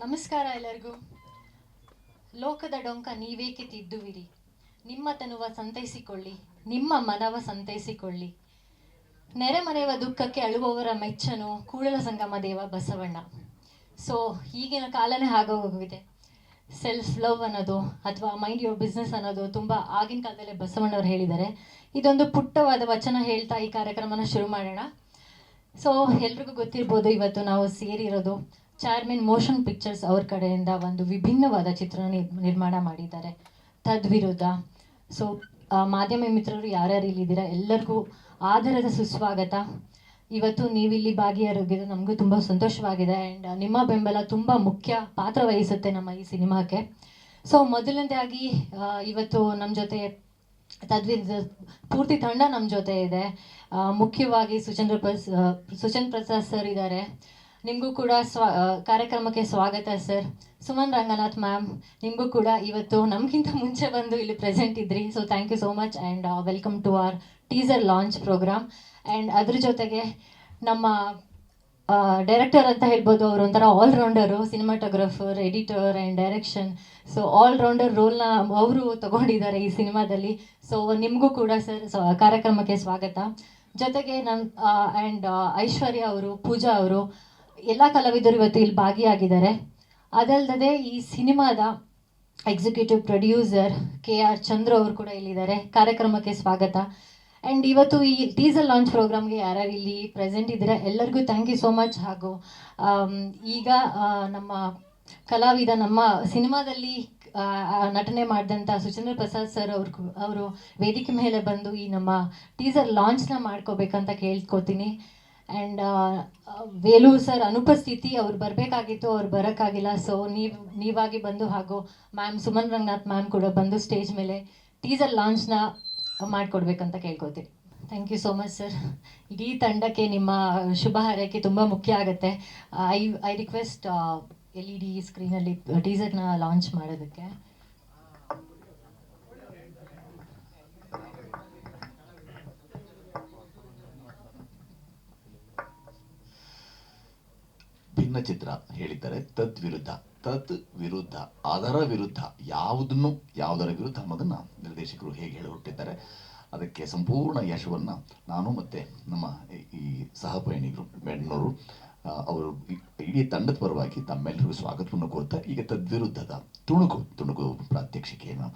ನಮಸ್ಕಾರ ಎಲ್ಲರಿಗೂ. ಲೋಕದ ಡೊಂಕ ನೀವೇಕೆ ತಿದ್ದುವಿರಿ, ನಿಮ್ಮ ತನುವ ಸಂತೈಸಿಕೊಳ್ಳಿ, ನಿಮ್ಮ ಮನವ ಸಂತೈಸಿಕೊಳ್ಳಿ. ನೆರೆಮನೆಯ ದುಃಖಕ್ಕೆ ಅಳುವವರ ಮೆಚ್ಚನು ಕೂಡಲ ಸಂಗಮ ದೇವ ಬಸವಣ್ಣ. ಸೊ ಈಗಿನ ಕಾಲನೇ ಆಗೋಗಿದೆ. ಸೆಲ್ಫ್ ಲವ್ ಅನ್ನೋದು ಅಥವಾ ಮೈಂಡ್ ಯುವರ್ ಬಿಸ್ನೆಸ್ ಅನ್ನೋದು ತುಂಬ ಆಗಿನ ಕಾಲದಲ್ಲೇ ಬಸವಣ್ಣವ್ರು ಹೇಳಿದ್ದಾರೆ. ಇದೊಂದು ಪುಟ್ಟವಾದ ವಚನ ಹೇಳ್ತಾ ಈ ಕಾರ್ಯಕ್ರಮನ ಶುರು ಮಾಡೋಣ. ಸೊ ಎಲ್ರಿಗೂ ಗೊತ್ತಿರ್ಬೋದು, ಇವತ್ತು ನಾವು ಸೇರಿರೋದು ಚಾರ್ಮಿನ್ ಮೋಷನ್ ಪಿಕ್ಚರ್ಸ್ ಅವ್ರ ಕಡೆಯಿಂದ ಒಂದು ವಿಭಿನ್ನವಾದ ಚಿತ್ರ ನಿರ್ಮಾಣ ಮಾಡಿದ್ದಾರೆ, ತದ್ವಿರುದ್ಧ. ಸೊ ಮಾಧ್ಯಮ ಮಿತ್ರರು ಯಾರ್ಯಾರು ಇಲ್ಲಿದ್ದೀರಾ ಎಲ್ಲರಿಗೂ ಆದರದ ಸುಸ್ವಾಗತ. ಇವತ್ತು ನೀವಿಲ್ಲಿ ಭಾಗಿಯಾಗಿದ್ದು ನಮಗೂ ತುಂಬ ಸಂತೋಷವಾಗಿದೆ. ಆ್ಯಂಡ್ ನಿಮ್ಮ ಬೆಂಬಲ ತುಂಬ ಮುಖ್ಯ ಪಾತ್ರ ವಹಿಸುತ್ತೆ ನಮ್ಮ ಈ ಸಿನಿಮಾಕ್ಕೆ. ಸೊ ಮೊದಲನೇದಾಗಿ ಇವತ್ತು ನಮ್ಮ ಜೊತೆ ತದ್ವಿರುದ್ಧ ಪೂರ್ತಿ ತಂಡ ನಮ್ಮ ಜೊತೆ ಇದೆ. ಮುಖ್ಯವಾಗಿ ಸುಚೇಂದ್ರ ಪ್ರಸಾದ್ ಸರ್ ಇದ್ದಾರೆ. ನಿಮಗೂ ಕೂಡ ಕಾರ್ಯಕ್ರಮಕ್ಕೆ ಸ್ವಾಗತ ಸರ್. ಸುಮನ್ ರಂಗನಾಥ್ ಮ್ಯಾಮ್, ನಿಮಗೂ ಕೂಡ ಇವತ್ತು ನಮಗಿಂತ ಮುಂಚೆ ಬಂದು ಇಲ್ಲಿ ಪ್ರೆಸೆಂಟ್ ಇದ್ರಿ. So thank you so much and welcome to our teaser launch programme. And ಅದ್ರ ಜೊತೆಗೆ ನಮ್ಮ ಡೈರೆಕ್ಟರ್ ಅಂತ ಹೇಳ್ಬೋದು, ಅವರು ಒಂಥರ allrounder, cinematographer, editor and direction. So allrounder ರೋಲ್ನ ಅವರು ತಗೊಂಡಿದ್ದಾರೆ ಈ ಸಿನಿಮಾದಲ್ಲಿ. ಸೊ ನಿಮಗೂ ಕೂಡ ಸರ್ ಕಾರ್ಯಕ್ರಮಕ್ಕೆ ಸ್ವಾಗತ. ಜೊತೆಗೆ ಆ್ಯಂಡ್ ಐಶ್ವರ್ಯ ಅವರು, ಪೂಜಾ ಅವರು, ಎಲ್ಲ ಕಲಾವಿದರು ಇವತ್ತು ಇಲ್ಲಿ ಭಾಗಿಯಾಗಿದ್ದಾರೆ. ಅದಲ್ಲದೆ ಈ ಸಿನಿಮಾದ ಎಕ್ಸಿಕ್ಯೂಟಿವ್ ಪ್ರೊಡ್ಯೂಸರ್ KR ಚಂದ್ರ ಅವರು ಕೂಡ ಇಲ್ಲಿದ್ದಾರೆ. ಕಾರ್ಯಕ್ರಮಕ್ಕೆ ಸ್ವಾಗತ. ಆ್ಯಂಡ್ ಇವತ್ತು ಈ ಟೀಸರ್ ಲಾಂಚ್ ಪ್ರೋಗ್ರಾಮ್ಗೆ ಯಾರ್ಯಾರು ಇಲ್ಲಿ ಪ್ರೆಸೆಂಟ್ ಇದ್ದೀರಾ ಎಲ್ಲರಿಗೂ ಥ್ಯಾಂಕ್ ಯು ಸೋ ಮಚ್. ಹಾಗೂ ಈಗ ನಮ್ಮ ಕಲಾವಿದ ನಮ್ಮ ಸಿನಿಮಾದಲ್ಲಿ ನಟನೆ ಮಾಡಿದಂಥ ಸುಚೇಂದ್ರ ಪ್ರಸಾದ್ ಸರ್ ಅವರು ವೇದಿಕೆ ಮೇಲೆ ಬಂದು ಈ ನಮ್ಮ ಟೀಸರ್ ಲಾಂಚ್ನ ಮಾಡ್ಕೋಬೇಕಂತ ಕೇಳ್ಕೊತೀನಿ. ಆ್ಯಂಡ್ ವೇಲೂರ್ ಸರ್ ಅನುಪಸ್ಥಿತಿ, ಅವ್ರು ಬರಬೇಕಾಗಿತ್ತು, ಅವ್ರು ಬರೋಕ್ಕಾಗಿಲ್ಲ. ಸೊ ನೀವಾಗಿ ಬಂದು, ಹಾಗೂ ಮ್ಯಾಮ್ ಸುಮನ್ ರಂಗನಾಥ್ ಮ್ಯಾಮ್ ಕೂಡ ಬಂದು ಸ್ಟೇಜ್ ಮೇಲೆ ಟೀಸರ್ ಲಾಂಚ್ನ ಮಾಡಿಕೊಡ್ಬೇಕಂತ ಕೇಳ್ಕೊತೀನಿ. Thank you so much sir. ಇಡೀ ತಂಡಕ್ಕೆ ನಿಮ್ಮ ಶುಭ ಹಾರೈಕೆ ತುಂಬ ಮುಖ್ಯ ಆಗುತ್ತೆ. ಐ ರಿಕ್ವೆಸ್ಟ್ LED ಸ್ಕ್ರೀನಲ್ಲಿ ಟೀಸರ್ನ ಲಾಂಚ್ ಮಾಡೋದಕ್ಕೆ. ಭಿನ್ನ ಚಿತ್ರ ಹೇಳಿದ್ದಾರೆ, ತದ್ವಿರುದ್ಧ. ತದ್ ವಿರುದ್ಧ, ಅದರ ವಿರುದ್ಧ, ಯಾವುದರ ವಿರುದ್ಧ ಅನ್ನೋದನ್ನ ನಿರ್ದೇಶಕರು ಹೇಗೆ ಹೇಳಿ ಹುಟ್ಟಿದ್ದಾರೆ. ಅದಕ್ಕೆ ಸಂಪೂರ್ಣ ಯಶವನ್ನು ನಾನು ಮತ್ತು ನಮ್ಮ ಈ ಸಹಪಯಣಿಗರು ಬೆಣ್ಣೂರು ಅವರು ಇಡೀ ತಂಡದ ಪರವಾಗಿ ತಮ್ಮೆಲ್ಲರಿಗೂ ಸ್ವಾಗತವನ್ನು ಕೋರ್ತಾ, ಈಗ ತದ್ವಿರುದ್ಧದ ತುಣುಕು ಪ್ರಾತ್ಯಕ್ಷಿಕೆಯನ್ನು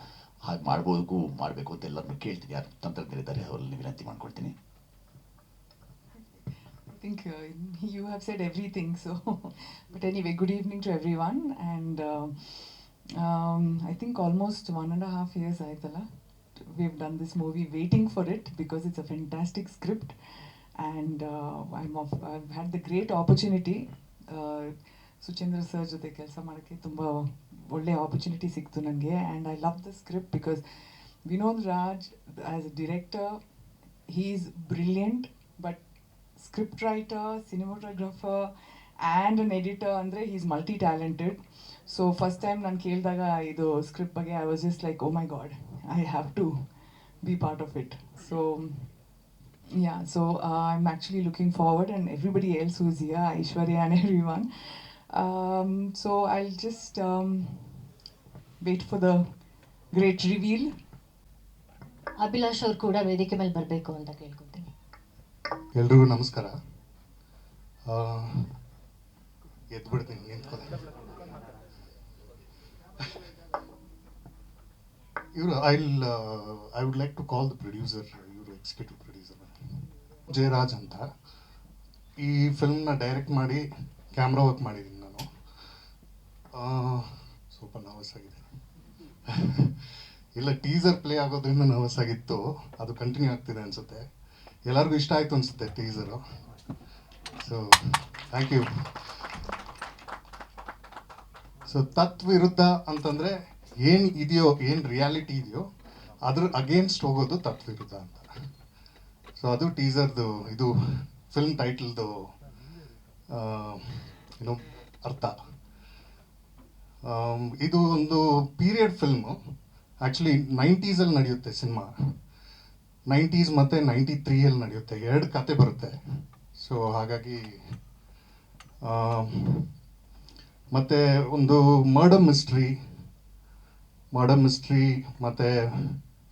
ಹಾಗೆ ಮಾಡಬೇಕು ಅಂತ ಎಲ್ಲರನ್ನು ಕೇಳ್ತೀನಿ. ಯಾರು ತಂತ್ರಜ್ಞರಿದ್ದಾರೆ ಅವರಲ್ಲಿ ವಿನಂತಿ ಮಾಡ್ಕೊಳ್ತೀನಿ. I think you have said everything. So, but anyway, good evening to everyone. And I think almost 1.5 years aitala we've done this movie, waiting for it because it's a fantastic script. And I've had the great opportunity. Suchendra sir jothe kelsa madake tumba ಒಳ್ಳೆ opportunity ಸಿಕ್ತು ನನಗೆ. And I love the script because Vinod Raj as a director, he is brilliant. But script writer, cinematographer and an editor ಅಂದರೆ he is multi talented. So first time ನಾನು ಕೇಳಿದಾಗ ಇದು ಸ್ಕ್ರಿಪ್ಟ್ ಬಗ್ಗೆ I was just like, oh my God, I have to be part of it. So yeah, so I'm actually looking forward, and everybody else who's here, Aishwarya and everyone. So I'll just wait for the great reveal. Abhilash ಅವ್ರು ಕೂಡ ವೇದಿಕೆ ಮೇಲೆ ಬರಬೇಕು ಅಂತ ಕೇಳ್ಕೊತೀನಿ. ಎಲ್ರಿಗೂ ನಮಸ್ಕಾರ. ಎದ್ಬಿಡ್ತೀನಿ, ನಿಂತ್ಕೊಳ್ಳಿ. ಇವರು I would like to call the producer, ಇವರು ಎಕ್ಸಿಕ್ಯೂಟಿವ್ ಪ್ರೊಡ್ಯೂಸರ್ ಜಯರಾಜ್ ಅಂತ. ಈ ಫಿಲ್ಮ್ನ ಡೈರೆಕ್ಟ್ ಮಾಡಿ ಕ್ಯಾಮ್ರಾ ವರ್ಕ್ ಮಾಡಿದ್ದೀನಿ ನಾನು. ಸ್ವಲ್ಪ ನರ್ವಸ್ ಆಗಿದೆ. ಇಲ್ಲ, ಟೀಸರ್ ಪ್ಲೇ ಆಗೋದ್ರಿಂದ ನರ್ವಸ್ ಆಗಿತ್ತು, ಅದು ಕಂಟಿನ್ಯೂ ಆಗ್ತಿದೆ ಅನಿಸುತ್ತೆ. ಎಲ್ಲರಿಗೂ ಇಷ್ಟ ಆಯಿತು ಅನಿಸುತ್ತೆ teaser. So thank you. So ತತ್ವಿರುದ್ಧ ಅಂತಂದರೆ ಏನು ಇದೆಯೋ, ಏನು ರಿಯಾಲಿಟಿ ಇದೆಯೋ ಅದ್ರ ಅಗೇನ್ಸ್ಟ್ ಹೋಗೋದು ತತ್ವಿರುದ್ಧ ಅಂತ. ಸೊ ಅದು ಟೀಸರ್ದು, ಇದು ಫಿಲ್ಮ್ ಟೈಟಲ್ದು ಏನೋ ಅರ್ಥ. ಇದು ಒಂದು ಪೀರಿಯಡ್ ಫಿಲ್ಮು. ಆ್ಯಕ್ಚುಲಿ 90s ನಡೆಯುತ್ತೆ ಸಿನಿಮಾ. 90s ಮತ್ತು 93 ನಡೆಯುತ್ತೆ. 2 ಕತೆ ಬರುತ್ತೆ. ಸೊ ಹಾಗಾಗಿ ಮತ್ತು ಒಂದು ಮರ್ಡರ್ ಮಿಸ್ಟ್ರಿ ಮತ್ತು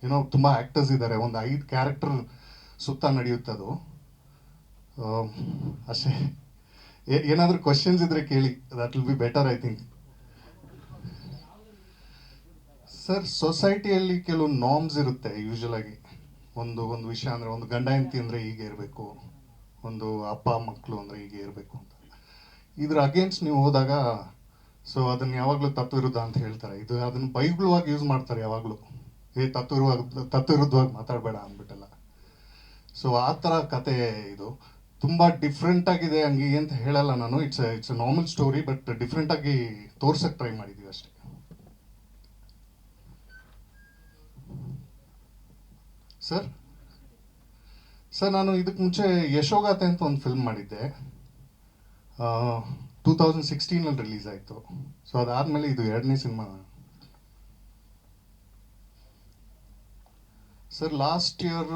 ಏನೋ ತುಂಬ ಆ್ಯಕ್ಟರ್ಸ್ ಇದ್ದಾರೆ, ಒಂದು 5 ಕ್ಯಾರೆಕ್ಟರ್ ಸುತ್ತ ನಡೆಯುತ್ತದು. ಅಷ್ಟೇ. ಏನಾದರೂ ಕ್ವಶನ್ಸ್ ಇದ್ರೆ ಕೇಳಿ, that will be better I think. Sir, ಸೊಸೈಟಿಯಲ್ಲಿ ಕೆಲವು ನಾರ್ಮ್ಸ್ ಇರುತ್ತೆ ಯೂಶುವಲ್ ಆಗಿ. ಒಂದು ವಿಷಯ ಅಂದರೆ, ಒಂದು ಗಂಡ ಹೆಂಡತಿ ಅಂದರೆ ಹೀಗೆ ಇರಬೇಕು, ಒಂದು ಅಪ್ಪ ಮಕ್ಕಳು ಅಂದರೆ ಹೀಗೆ ಇರಬೇಕು ಅಂತ. ಇದ್ರ ಅಗೇನ್ಸ್ಟ್ ನೀವು ಹೋದಾಗ ಸೊ ಅದನ್ನು ಯಾವಾಗಲೂ ತತ್ವವಿರುದ್ಧ ಅಂತ ಹೇಳ್ತಾರೆ. ಅದನ್ನು ಬೈಗುಳವಾಗಿ ಯೂಸ್ ಮಾಡ್ತಾರೆ ಯಾವಾಗಲೂ. ತತ್ವವಿರುದ್ಧವಾಗಿ ಮಾತಾಡಬೇಡ ಅಂದ್ಬಿಟ್ಟಲ್ಲ. ಸೊ ಆ ಥರ ಕತೆ ಇದು. ತುಂಬ ಡಿಫ್ರೆಂಟ್ ಆಗಿದೆ ಹಂಗೆ ಅಂತ ಹೇಳಲ್ಲ ನಾನು. It's a normal story, but ಡಿಫ್ರೆಂಟಾಗಿ ತೋರ್ಸಕ್ಕೆ ಟ್ರೈ ಮಾಡಿದ್ದೀವಿ ಅಷ್ಟೇ. ಸರ್ ನಾನು ಇದಕ್ಕೆ ಮುಂಚೆ ಯಶೋಗಾಥೆ ಅಂತ ಒಂದು ಫಿಲ್ಮ್ ಮಾಡಿದ್ದೆ. 2016 ರಿಲೀಸ್ ಆಯಿತು. ಸೊ ಅದಾದಮೇಲೆ ಇದು 2ನೇ ಸಿನಿಮಾ. ಸರ್, ಲಾಸ್ಟ್ ಇಯರ್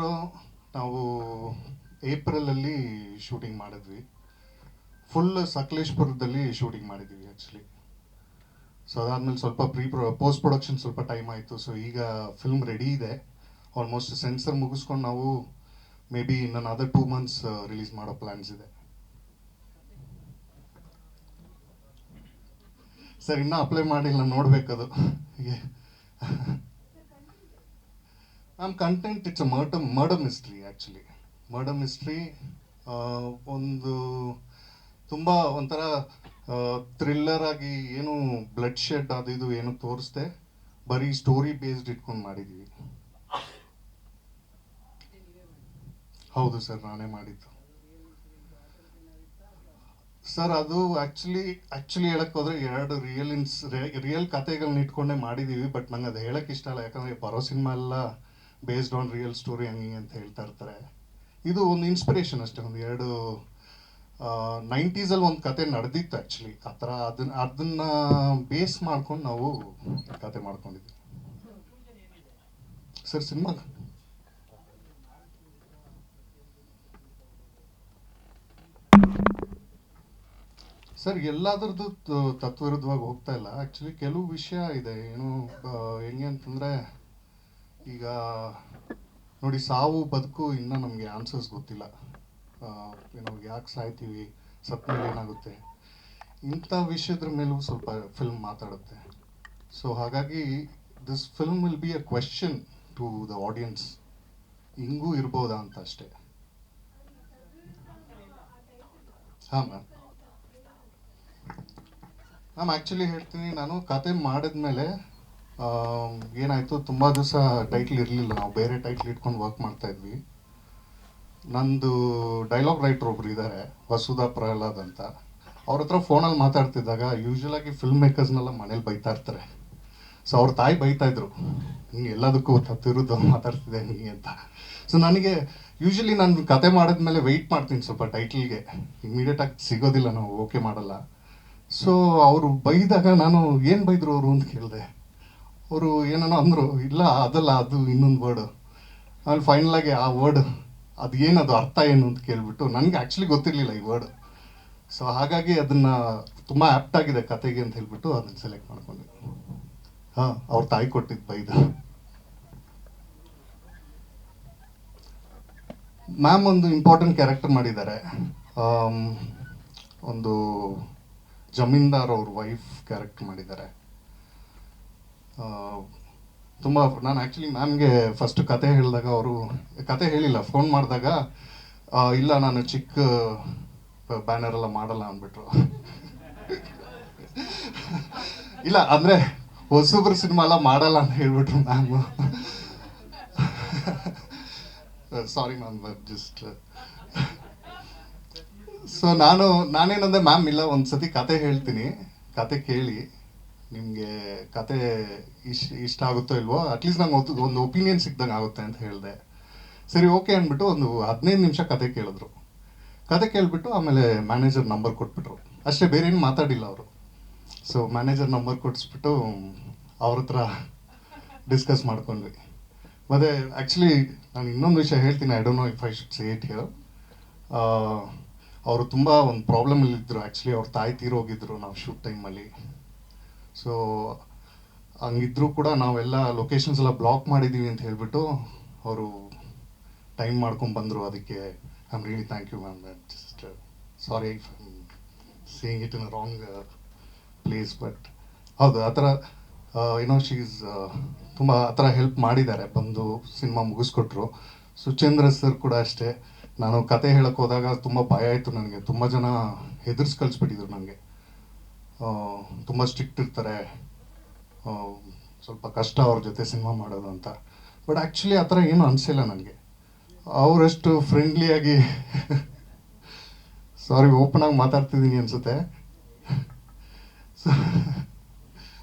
ನಾವು ಏಪ್ರಿಲಲ್ಲಿ ಶೂಟಿಂಗ್ ಮಾಡಿದ್ವಿ. ಫುಲ್ ಸಕಲೇಶ್ಪುರದಲ್ಲಿ ಶೂಟಿಂಗ್ ಮಾಡಿದ್ದೀವಿ ಆ್ಯಕ್ಚುಲಿ. ಸೊ ಅದಾದಮೇಲೆ ಸ್ವಲ್ಪ ಪೋಸ್ಟ್ ಪ್ರೊಡಕ್ಷನ್ ಸ್ವಲ್ಪ ಟೈಮ್ ಆಯಿತು. ಸೊ ಈಗ ಫಿಲ್ಮ್ ರೆಡಿ ಇದೆ. ಆಲ್ಮೋಸ್ಟ್ ಸೆನ್ಸರ್ ಮುಗಿಸ್ಕೊಂಡು ನಾವು ಮೇ ಬಿ ಇನ್ನೊಂದು ಅದರ್ 2 months ರಿಲೀಸ್ ಮಾಡೋ ಪ್ಲ್ಯಾನ್ಸ್ ಇದೆ. ಸರ್, ಇನ್ನೂ ಅಪ್ಲೈ ಮಾಡಿಲ್ಲ, ನೋಡಬೇಕದು. Ma'am, content it's a murder mystery actually. Murder mystery ಒಂದು ತುಂಬ ಒಂಥರ ಥ್ರಿಲ್ಲರ್ ಆಗಿ, ಏನು ಬ್ಲಡ್ ಶೆಡ್ ಅದು ಇದು ಏನು ತೋರಿಸ್ದೆ, ಬರೀ ಸ್ಟೋರಿ ಬೇಸ್ಡ್ ಇಟ್ಕೊಂಡು ಮಾಡಿದ್ದೀವಿ. ಹೌದು ಸರ್, ನಾನೇ ಮಾಡಿದ್ದು. ಸರ್, ಅದು ಆ್ಯಕ್ಚುಲಿ ಹೇಳಕ್ಕೆ ಹೋದರೆ 2 ರಿಯಲ್ ಕತೆಗಳನ್ನ ಇಟ್ಕೊಂಡೇ ಮಾಡಿದ್ದೀವಿ. ಬಟ್ ನಂಗೆ ಅದು ಹೇಳಕ್ಕೆ ಇಷ್ಟ ಅಲ್ಲ, ಯಾಕಂದರೆ ಬರೋ ಸಿನಿಮಾ ಎಲ್ಲ ಬೇಸ್ಡ್ ಆನ್ ರಿಯಲ್ ಸ್ಟೋರಿ ಹಂಗೆ ಅಂತ ಹೇಳ್ತಾ ಇರ್ತಾರೆ. ಇದು ಒಂದು ಇನ್ಸ್ಪಿರೇಷನ್ ಅಷ್ಟೇ. ಒಂದು 90s ಒಂದು ಕತೆ ನಡೆದಿತ್ತು ಆ್ಯಕ್ಚುಲಿ. ಆ ಥರ ಅದನ್ನ ಬೇಸ್ ಮಾಡ್ಕೊಂಡು ನಾವು ಕತೆ ಮಾಡ್ಕೊಂಡಿದ್ವಿ. ಸರ್, ಸಿನಿಮಾ ಸರ್ ಎಲ್ಲಾದ್ರದ್ದು ತತ್ವವಿರುದ್ಧವಾಗಿ ಹೋಗ್ತಾ ಇಲ್ಲ. ಆ್ಯಕ್ಚುಲಿ ಕೆಲವು ವಿಷಯ ಇದೆ. ಏನು ಹೆಂಗೆ ಅಂತಂದರೆ, ಈಗ ನೋಡಿ, ಸಾವು ಬದುಕು ಇನ್ನೂ ನಮಗೆ ಆನ್ಸರ್ಸ್ ಗೊತ್ತಿಲ್ಲ. ಏನೋ ಯಾಕೆ ಸಾಯ್ತೀವಿ, ಸತ್ಮೇಲೆ ಏನಾಗುತ್ತೆ, ಇಂಥ ವಿಷಯದ್ರ ಮೇಲೂ ಸ್ವಲ್ಪ ಫಿಲ್ಮ್ ಮಾತಾಡುತ್ತೆ. ಸೊ ಹಾಗಾಗಿ this film will be a question to the audience, ಹಿಂಗೂ ಇರ್ಬೋದಾ ಅಂತ ಅಷ್ಟೇ. ಹಾಂ ಮ್ಯಾಮ್. ಆ್ಯಕ್ಚುಲಿ ಹೇಳ್ತೀನಿ, ನಾನು ಕತೆ ಮಾಡಿದ್ಮೇಲೆ ಏನಾಯಿತು, ತುಂಬ ದಿವಸ ಟೈಟ್ಲ್ ಇರಲಿಲ್ಲ. ನಾವು ಬೇರೆ ಟೈಟ್ಲ್ ಇಟ್ಕೊಂಡು ವರ್ಕ್ ಮಾಡ್ತಾಯಿದ್ವಿ. ನಂದು ಡೈಲಾಗ್ ರೈಟರ್ ಒಬ್ರು ಇದ್ದಾರೆ, ವಸುಧಾ ಪ್ರಹ್ಲಾದ್ ಅಂತ. ಅವ್ರ ಹತ್ರ ಫೋನಲ್ಲಿ ಮಾತಾಡ್ತಿದ್ದಾಗ ಯೂಶ್ವಲಾಗಿ ಫಿಲ್ಮ್ ಮೇಕರ್ಸ್ನೆಲ್ಲ ಮನೇಲಿ ಬೈತಾ ಇರ್ತಾರೆ. ಸೊ ಅವ್ರ ತಾಯಿ ಬೈತಾಯಿದ್ರು, ಹಿಂಗೆ ಎಲ್ಲದಕ್ಕೂ ತತ್ವಿರುದ್ಧ ಮಾತಾಡ್ತಿದ್ದೆ ನೀ ಅಂತ. ಸೊ ನನಗೆ ಯೂಶ್ವಲಿ ನಾನು ಕತೆ ಮಾಡಿದ್ಮೇಲೆ ವೆಯ್ಟ್ ಮಾಡ್ತೀನಿ ಸ್ವಲ್ಪ ಟೈಟ್ಲಿಗೆ. ಇಮಿಡಿಯೇಟಾಗಿ ಸಿಗೋದಿಲ್ಲ, ನಾವು ಓಕೆ ಮಾಡಲ್ಲ. ಸೊ ಅವರು ಬೈದಾಗ ನಾನು ಏನು ಬೈದರು ಅವರು ಅಂತ ಕೇಳಿದೆ. ಅವರು ಏನೋ ಅಂದರು, ಇಲ್ಲ ಅದಲ್ಲ, ಅದು ಇನ್ನೊಂದು ವರ್ಡು. ಆಮೇಲೆ ಫೈನಲಾಗಿ ಆ ವರ್ಡ್ ಅದು ಏನದು ಅರ್ಥ ಏನು ಅಂತ ಕೇಳಿಬಿಟ್ಟು, ನನಗೆ ಆ್ಯಕ್ಚುಲಿ ಗೊತ್ತಿರಲಿಲ್ಲ ಈ ವರ್ಡ್. ಸೊ ಹಾಗಾಗಿ ಅದನ್ನು ತುಂಬ ಆ್ಯಪ್ಟ್ ಆಗಿದೆ ಕತೆಗೆ ಅಂತ ಹೇಳ್ಬಿಟ್ಟು ಅದನ್ನು ಸೆಲೆಕ್ಟ್ ಮಾಡ್ಕೊಂಡೆ. ಹಾಂ, ಅವ್ರ ತಾಯಿ ಕೊಟ್ಟಿದ್ದು ಬೈದ. ಮ್ಯಾಮ್ ಒಂದು ಇಂಪಾರ್ಟೆಂಟ್ ಕ್ಯಾರೆಕ್ಟರ್ ಮಾಡಿದ್ದಾರೆ. ಒಂದು ಜಮೀನ್ದಾರ್ ಅವ್ರ ವೈಫ್ ಕ್ಯಾರೆಕ್ಟರ್ ಮಾಡಿದ್ದಾರೆ. ತುಂಬ ನಾನು ಆ್ಯಕ್ಚುಲಿ ಮ್ಯಾಮ್ಗೆ ಫಸ್ಟ್ ಕತೆ ಹೇಳಿದಾಗ, ಅವರು ಕತೆ ಹೇಳಿಲ್ಲ, ಫೋನ್ ಮಾಡಿದಾಗ ಇಲ್ಲ ನಾನು ಚಿಕ್ಕ ಬ್ಯಾನರ್ ಎಲ್ಲ ಮಾಡಲ್ಲ ಅಂದ್ಬಿಟ್ರು. ಇಲ್ಲ ಅಂದರೆ ಹೊಸಬ್ರು ಸಿನಿಮಾ ಎಲ್ಲ ಮಾಡಲ್ಲ ಅಂತ ಹೇಳ್ಬಿಟ್ರು ma'am. Sorry ma'am, just so ನಾನೇನಂದೆ, ಮ್ಯಾಮ್ ಇಲ್ಲ ಒಂದು ಸತಿ ಕತೆ ಹೇಳ್ತೀನಿ, ಕತೆ ಕೇಳಿ ನಿಮಗೆ ಕತೆ ಇಷ್ಟ ಆಗುತ್ತೋ ಇಲ್ವೋ, ಅಟ್ಲೀಸ್ಟ್ ನಂಗೆ ಒಂದು ಒಪಿನಿಯನ್ ಸಿಕ್ದಂಗೆ ಆಗುತ್ತೆ ಅಂತ ಹೇಳಿದೆ. ಸರಿ ಓಕೆ ಅಂದ್ಬಿಟ್ಟು ಒಂದು 15 ನಿಮಿಷ ಕತೆ ಕೇಳಿದ್ರು. ಕತೆ ಕೇಳಿಬಿಟ್ಟು ಆಮೇಲೆ ಮ್ಯಾನೇಜರ್ ನಂಬರ್ ಕೊಟ್ಬಿಟ್ರು ಅಷ್ಟೇ, ಬೇರೆ ಏನು ಮಾತಾಡಿಲ್ಲ ಅವರು. ಸೊ ಮ್ಯಾನೇಜರ್ ನಂಬರ್ ಕೊಡಿಸ್ಬಿಟ್ಟು ಅವ್ರ ಹತ್ರ ಡಿಸ್ಕಸ್ ಮಾಡ್ಕೊಂಡ್ವಿ. ಮತ್ತು ಆ್ಯಕ್ಚುಲಿ ನಾನು ಇನ್ನೊಂದು ವಿಷಯ ಹೇಳ್ತೀನಿ, I don't know if I should say it here. ಅವರು ತುಂಬ ಒಂದು ಪ್ರಾಬ್ಲಮಲ್ಲಿದ್ದರು. ಆ್ಯಕ್ಚುಲಿ ಅವ್ರ ತಾಯಿ ತೀರೋಗಿದ್ರು ನಾವು ಶೂಟ್ ಟೈಮಲ್ಲಿ. ಸೊ ಹಂಗಿದ್ರೂ ಕೂಡ ನಾವೆಲ್ಲ ಲೊಕೇಶನ್ಸ್ ಎಲ್ಲ ಬ್ಲಾಕ್ ಮಾಡಿದ್ದೀವಿ ಅಂತ ಹೇಳ್ಬಿಟ್ಟು ಅವರು ಟೈಮ್ ಮಾಡ್ಕೊಂಡು ಬಂದರು. ಅದಕ್ಕೆ I am really thank you ma'am. Just sorry if I am saying it in a wrong place, but ಹೌದು ಆ ಥರ ಏನೋ ಶೀಸ್ ತುಂಬ ಆ ಥರ ಹೆಲ್ಪ್ ಮಾಡಿದ್ದಾರೆ, ಬಂದು ಸಿನಿಮಾ ಮುಗಿಸ್ಕೊಟ್ರು. ಸುಚೇಂದ್ರ ಸರ್ ಕೂಡ ಅಷ್ಟೇ. ನಾನು ಕತೆ ಹೇಳಕ್ಕೆ ಹೋದಾಗ ತುಂಬ ಭಯ ಆಯಿತು ನನಗೆ. ತುಂಬ ಜನ ಹೆದರ್ಸ್ ಕಳಿಸ್ಬಿಟ್ಟಿದ್ರು ನನಗೆ, ತುಂಬ ಸ್ಟ್ರಿಕ್ಟ್ ಇರ್ತಾರೆ, ಸ್ವಲ್ಪ ಕಷ್ಟ ಅವ್ರ ಜೊತೆ ಸಿನಿಮಾ ಮಾಡೋದು ಅಂತ. ಬಟ್ ಆ್ಯಕ್ಚುಲಿ ಆ ಥರ ಏನೂ ಅನಿಸಿಲ್ಲ ನನಗೆ. ಅವರಷ್ಟು ಫ್ರೆಂಡ್ಲಿಯಾಗಿ ಸಾರಿ ಓಪನ್ ಆಗಿ ಮಾತಾಡ್ತಿದ್ದೀನಿ ಅನಿಸುತ್ತೆ. ಸೊ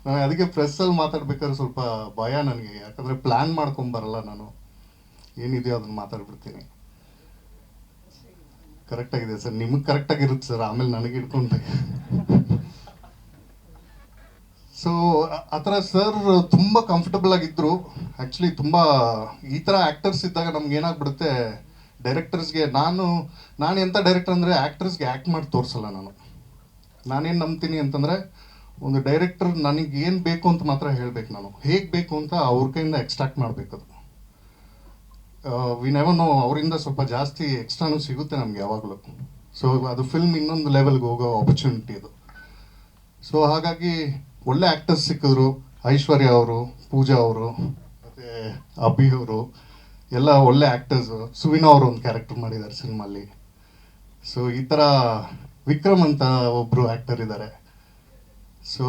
ನನಗೆ ಅದಕ್ಕೆ ಪ್ರೆಸ್ಸಲ್ಲಿ ಮಾತಾಡ್ಬೇಕಾದ್ರೆ ಸ್ವಲ್ಪ ಭಯ ನನಗೆ, ಯಾಕಂದರೆ ಪ್ಲ್ಯಾನ್ ಮಾಡ್ಕೊಂಬರಲ್ಲ ನಾನು, ಏನಿದೆಯೋ ಅದನ್ನು ಮಾತಾಡ್ಬಿಡ್ತೀನಿ. ಕರೆಕ್ಟಾಗಿದೆ ಸರ್, ನಿಮಗೆ ಕರೆಕ್ಟಾಗಿರುತ್ತೆ ಸರ್, ಆಮೇಲೆ ನನಗೆ ಇಟ್ಕೊಂಡೆ. ಸೊ ಆ ಥರ ಸರ್ ತುಂಬ ಕಂಫರ್ಟಬಲ್ ಆಗಿದ್ದರು. ಆ್ಯಕ್ಚುಲಿ ತುಂಬ ಈ ಥರ ಆ್ಯಕ್ಟರ್ಸ್ ಇದ್ದಾಗ ನಮ್ಗೆ ಏನಾಗ್ಬಿಡುತ್ತೆ, ಡೈರೆಕ್ಟರ್ಸ್ಗೆ ನಾನು ಎಂಥ ಡೈರೆಕ್ಟರ್ ಅಂದರೆ ಆ್ಯಕ್ಟರ್ಸ್ಗೆ ಆ್ಯಕ್ಟ್ ಮಾಡಿ ತೋರಿಸಲ್ಲ ನಾನು. ನಾನೇನು ನಂಬ್ತೀನಿ ಅಂತಂದರೆ, ಒಂದು ಡೈರೆಕ್ಟರ್ ನನಗೆ ಏನು ಬೇಕು ಅಂತ ಮಾತ್ರ ಹೇಳಬೇಕು, ನಾನು ಹೇಗೆ ಬೇಕು ಅಂತ ಅವ್ರ ಕೈಯಿಂದ ಎಕ್ಸ್ಟ್ರಾಕ್ಟ್ ಮಾಡಬೇಕು. ಅದು ವಿ ನೆವರ್ ನೋ, ಅವರಿಂದ ಸ್ವಲ್ಪ ಜಾಸ್ತಿ ಎಕ್ಸ್ಟ್ರಾನು ಸಿಗುತ್ತೆ ನಮಗೆ ಯಾವಾಗಲೂ. ಸೊ ಅದು ಫಿಲ್ಮ್ ಇನ್ನೊಂದು ಲೆವೆಲ್ಗೆ ಹೋಗೋ ಆಪರ್ಚುನಿಟಿ ಅದು. ಸೊ ಹಾಗಾಗಿ ಒಳ್ಳೆ ಆ್ಯಕ್ಟರ್ಸ್ ಸಿಕ್ಕಿದ್ರು. ಐಶ್ವರ್ಯ ಅವರು, ಪೂಜಾ ಅವರು, ಮತ್ತು ಅಭಿ ಅವರು ಎಲ್ಲ ಒಳ್ಳೆ ಆ್ಯಕ್ಟರ್ಸು. ಸುವಿನಾ ಅವರು ಒಂದು ಕ್ಯಾರೆಕ್ಟರ್ ಮಾಡಿದ್ದಾರೆ ಸಿನಿಮಾಲಿ. ಸೊ ಈ ಥರ ವಿಕ್ರಮ್ ಅಂತ ಒಬ್ಬರು ಆ್ಯಕ್ಟರ್ ಇದ್ದಾರೆ. ಸೊ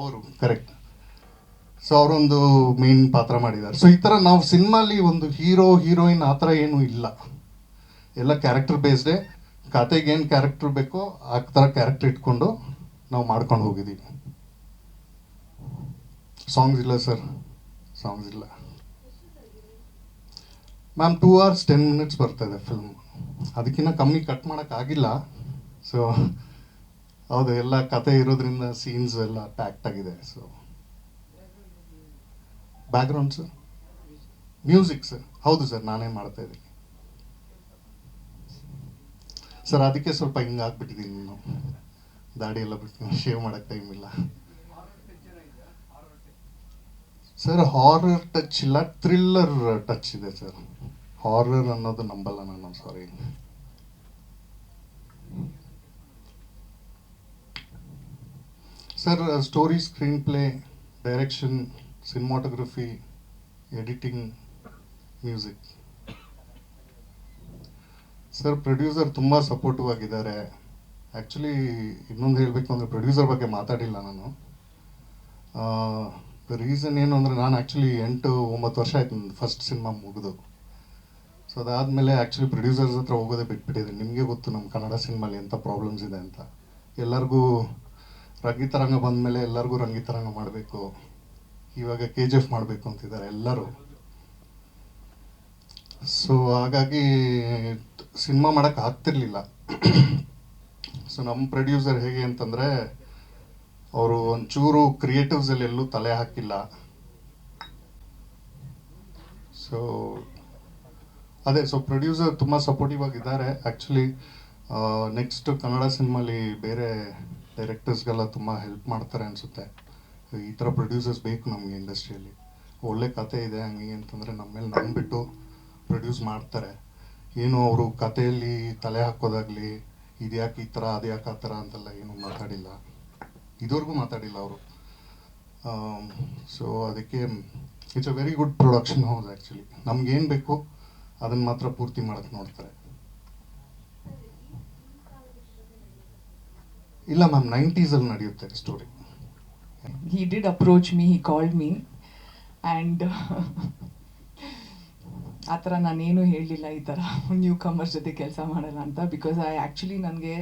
ಅವರು ಕರೆಕ್ಟ್. ಸೊ ಅವರೊಂದು ಮೇನ್ ಪಾತ್ರ ಮಾಡಿದ್ದಾರೆ. ಸೊ ಈ ಥರ ನಾವು ಸಿನಿಮಾಲಿ ಒಂದು ಹೀರೋ ಹೀರೋಯಿನ್ ಆ ಥರ ಏನೂ ಇಲ್ಲ, ಎಲ್ಲ ಕ್ಯಾರೆಕ್ಟರ್ ಬೇಸ್ಡೇ. ಕತೆಗೆ ಏನು ಕ್ಯಾರೆಕ್ಟರ್ ಬೇಕೋ ಆ ಥರ ಕ್ಯಾರೆಕ್ಟರ್ ಇಟ್ಕೊಂಡು ನಾವು ಮಾಡ್ಕೊಂಡು ಹೋಗಿದ್ದೀವಿ. ಸಾಂಗ್ಸ್ ಇಲ್ಲ ಸರ್, ಸಾಂಗ್ಸ್ ಇಲ್ಲ ಮ್ಯಾಮ್. 2 hours 10 minutes ಬರ್ತದೆ ಫಿಲ್ಮ್, ಅದಕ್ಕಿಂತ ಕಮ್ಮಿ ಕಟ್ ಮಾಡೋಕ್ಕಾಗಿಲ್ಲ. ಸೊ ಹೌದು, ಎಲ್ಲ ಕತೆ ಇರೋದ್ರಿಂದ ಸೀನ್ಸ್ ಎಲ್ಲ ಪ್ಯಾಕ್ಟ್ ಆಗಿದೆ. So background sir, music sir, ಹೌದು ಸರ್, ನಾನೇ ಮಾಡ್ತಾ ಇದ್ದೀನಿ ಸರ್. ಅದಕ್ಕೆ ಸ್ವಲ್ಪ ಹಿಂಗಾಗ್ಬಿಟ್ಟಿದ್ದೀನಿ ನಾನು, ದಾಡಿ ಎಲ್ಲ ಬಿಟ್ಟು ಶೇವ್ ಮಾಡೋಕ್ಕೆ ಟೈಮ್ ಇಲ್ಲ ಸರ್. ಹಾರರ್ ಟಚ್ ಇಲ್ಲ, ಥ್ರಿಲ್ಲರ್ ಟಚ್ ಇದೆ ಸರ್. ಹಾರರ್ ಅನ್ನೋದು ನಂಬಲ್ಲ ನಾನು, ಸಾರಿ. Sir story, screen play, direction, cinematography, editing, music. Sir producer ತುಂಬ ಸಪೋರ್ಟಿವ್ ಆಗಿದ್ದಾರೆ. ಆ್ಯಕ್ಚುಲಿ ಇನ್ನೊಂದು ಹೇಳಬೇಕು ಅಂದರೆ, ಪ್ರೊಡ್ಯೂಸರ್ ಬಗ್ಗೆ ಮಾತಾಡಿಲ್ಲ ನಾನು. ರೀಸನ್ ಏನು ಅಂದರೆ, ನಾನು ಆ್ಯಕ್ಚುಲಿ 8-9 ವರ್ಷ ಆಯ್ತು ನನ್ನ ಫಸ್ಟ್ ಸಿನಿಮಾ ಮುಗಿದು. ಸೊ ಅದಾದಮೇಲೆ ಆ್ಯಕ್ಚುಲಿ ಪ್ರೊಡ್ಯೂಸರ್ಸ್ ಹತ್ರ ಹೋಗೋದೇ ಬಿಟ್ಬಿಟ್ಟಿದ್ದೀನಿ. ನಿಮಗೆ ಗೊತ್ತು ನಮ್ಮ ಕನ್ನಡ ಸಿನಿಮಾಲಿ ಎಂಥ ಪ್ರಾಬ್ಲಮ್ಸ್ ಇದೆ ಅಂತ. ಎಲ್ಲರಿಗೂ ರಂಗಿತರಂಗ ಬಂದಮೇಲೆ ಎಲ್ಲರಿಗೂ ರಂಗಿತರಂಗ ಮಾಡಬೇಕು, ಇವಾಗ KGF ಮಾಡಬೇಕು ಅಂತಿದ್ದಾರೆ ಎಲ್ಲರೂ. ಸೊ ಹಾಗಾಗಿ ಸಿನಿಮಾ ಮಾಡೋಕ್ಕೆ ಆಗ್ತಿರ್ಲಿಲ್ಲ. ಸೊ ನಮ್ಮ ಪ್ರೊಡ್ಯೂಸರ್ ಹೇಗೆ ಅಂತಂದರೆ, ಅವರು ಒಂಚೂರು ಕ್ರಿಯೇಟಿವ್ಸಲ್ಲಿ ಎಲ್ಲೂ ತಲೆ ಹಾಕಿಲ್ಲ. ಸೊ ಅದೇ, ಸೊ ಪ್ರೊಡ್ಯೂಸರ್ ತುಂಬ ಸಪೋರ್ಟಿವ್ ಆಗಿದ್ದಾರೆ. ಆ್ಯಕ್ಚುಲಿ ನೆಕ್ಸ್ಟ್ ಕನ್ನಡ ಸಿನಿಮಾಲಿ ಬೇರೆ ಡೈರೆಕ್ಟರ್ಸ್ಗೆಲ್ಲ ತುಂಬ ಹೆಲ್ಪ್ ಮಾಡ್ತಾರೆ ಅನಿಸುತ್ತೆ. ಈ ಥರ ಪ್ರೊಡ್ಯೂಸರ್ಸ್ ಬೇಕು ನಮಗೆ ಇಂಡಸ್ಟ್ರಿಯಲ್ಲಿ. ಒಳ್ಳೆ ಕತೆ ಇದೆ ಹಂಗೆ ಅಂತಂದರೆ ನಮ್ಮ ಮೇಲೆ ನಂಬಿಬಿಟ್ಟು ಪ್ರೊಡ್ಯೂಸ್ ಮಾಡ್ತಾರೆ. ಏನು ಅವರು ಕಥೆಯಲ್ಲಿ ತಲೆ ಹಾಕೋದಾಗಲಿ, ಇದು ಯಾಕೆ ಈ ಥರ, ಅದು ಯಾಕೆ ಆ ಥರ ಅಂತೆಲ್ಲ ಏನೂ ಮಾತಾಡಿಲ್ಲ, ಇದುವರೆಗೂ ಮಾತಾಡಿಲ್ಲ ಅವರು. ಸೊ ಅದಕ್ಕೆ it's a very good production house. Actually ನಮ್ಗೇನು ಬೇಕು ಅದನ್ನು ಮಾತ್ರ ಪೂರ್ತಿ ಮಾಡೋಕ್ಕೆ ನೋಡ್ತಾರೆ. ಇಲ್ಲ ಮ್ಯಾಮ್, 90s ನಡೆಯುತ್ತೆ story. He did approach me, he called me, and ಆ ಥರ ನಾನೇನು ಹೇಳಲಿಲ್ಲ ಈ ಥರ ನ್ಯೂ ಕಮರ್ಸ್ ಜೊತೆ ಕೆಲಸ ಮಾಡಲ್ಲ ಅಂತ. ಬಿಕಾಸ್ ನನಗೆ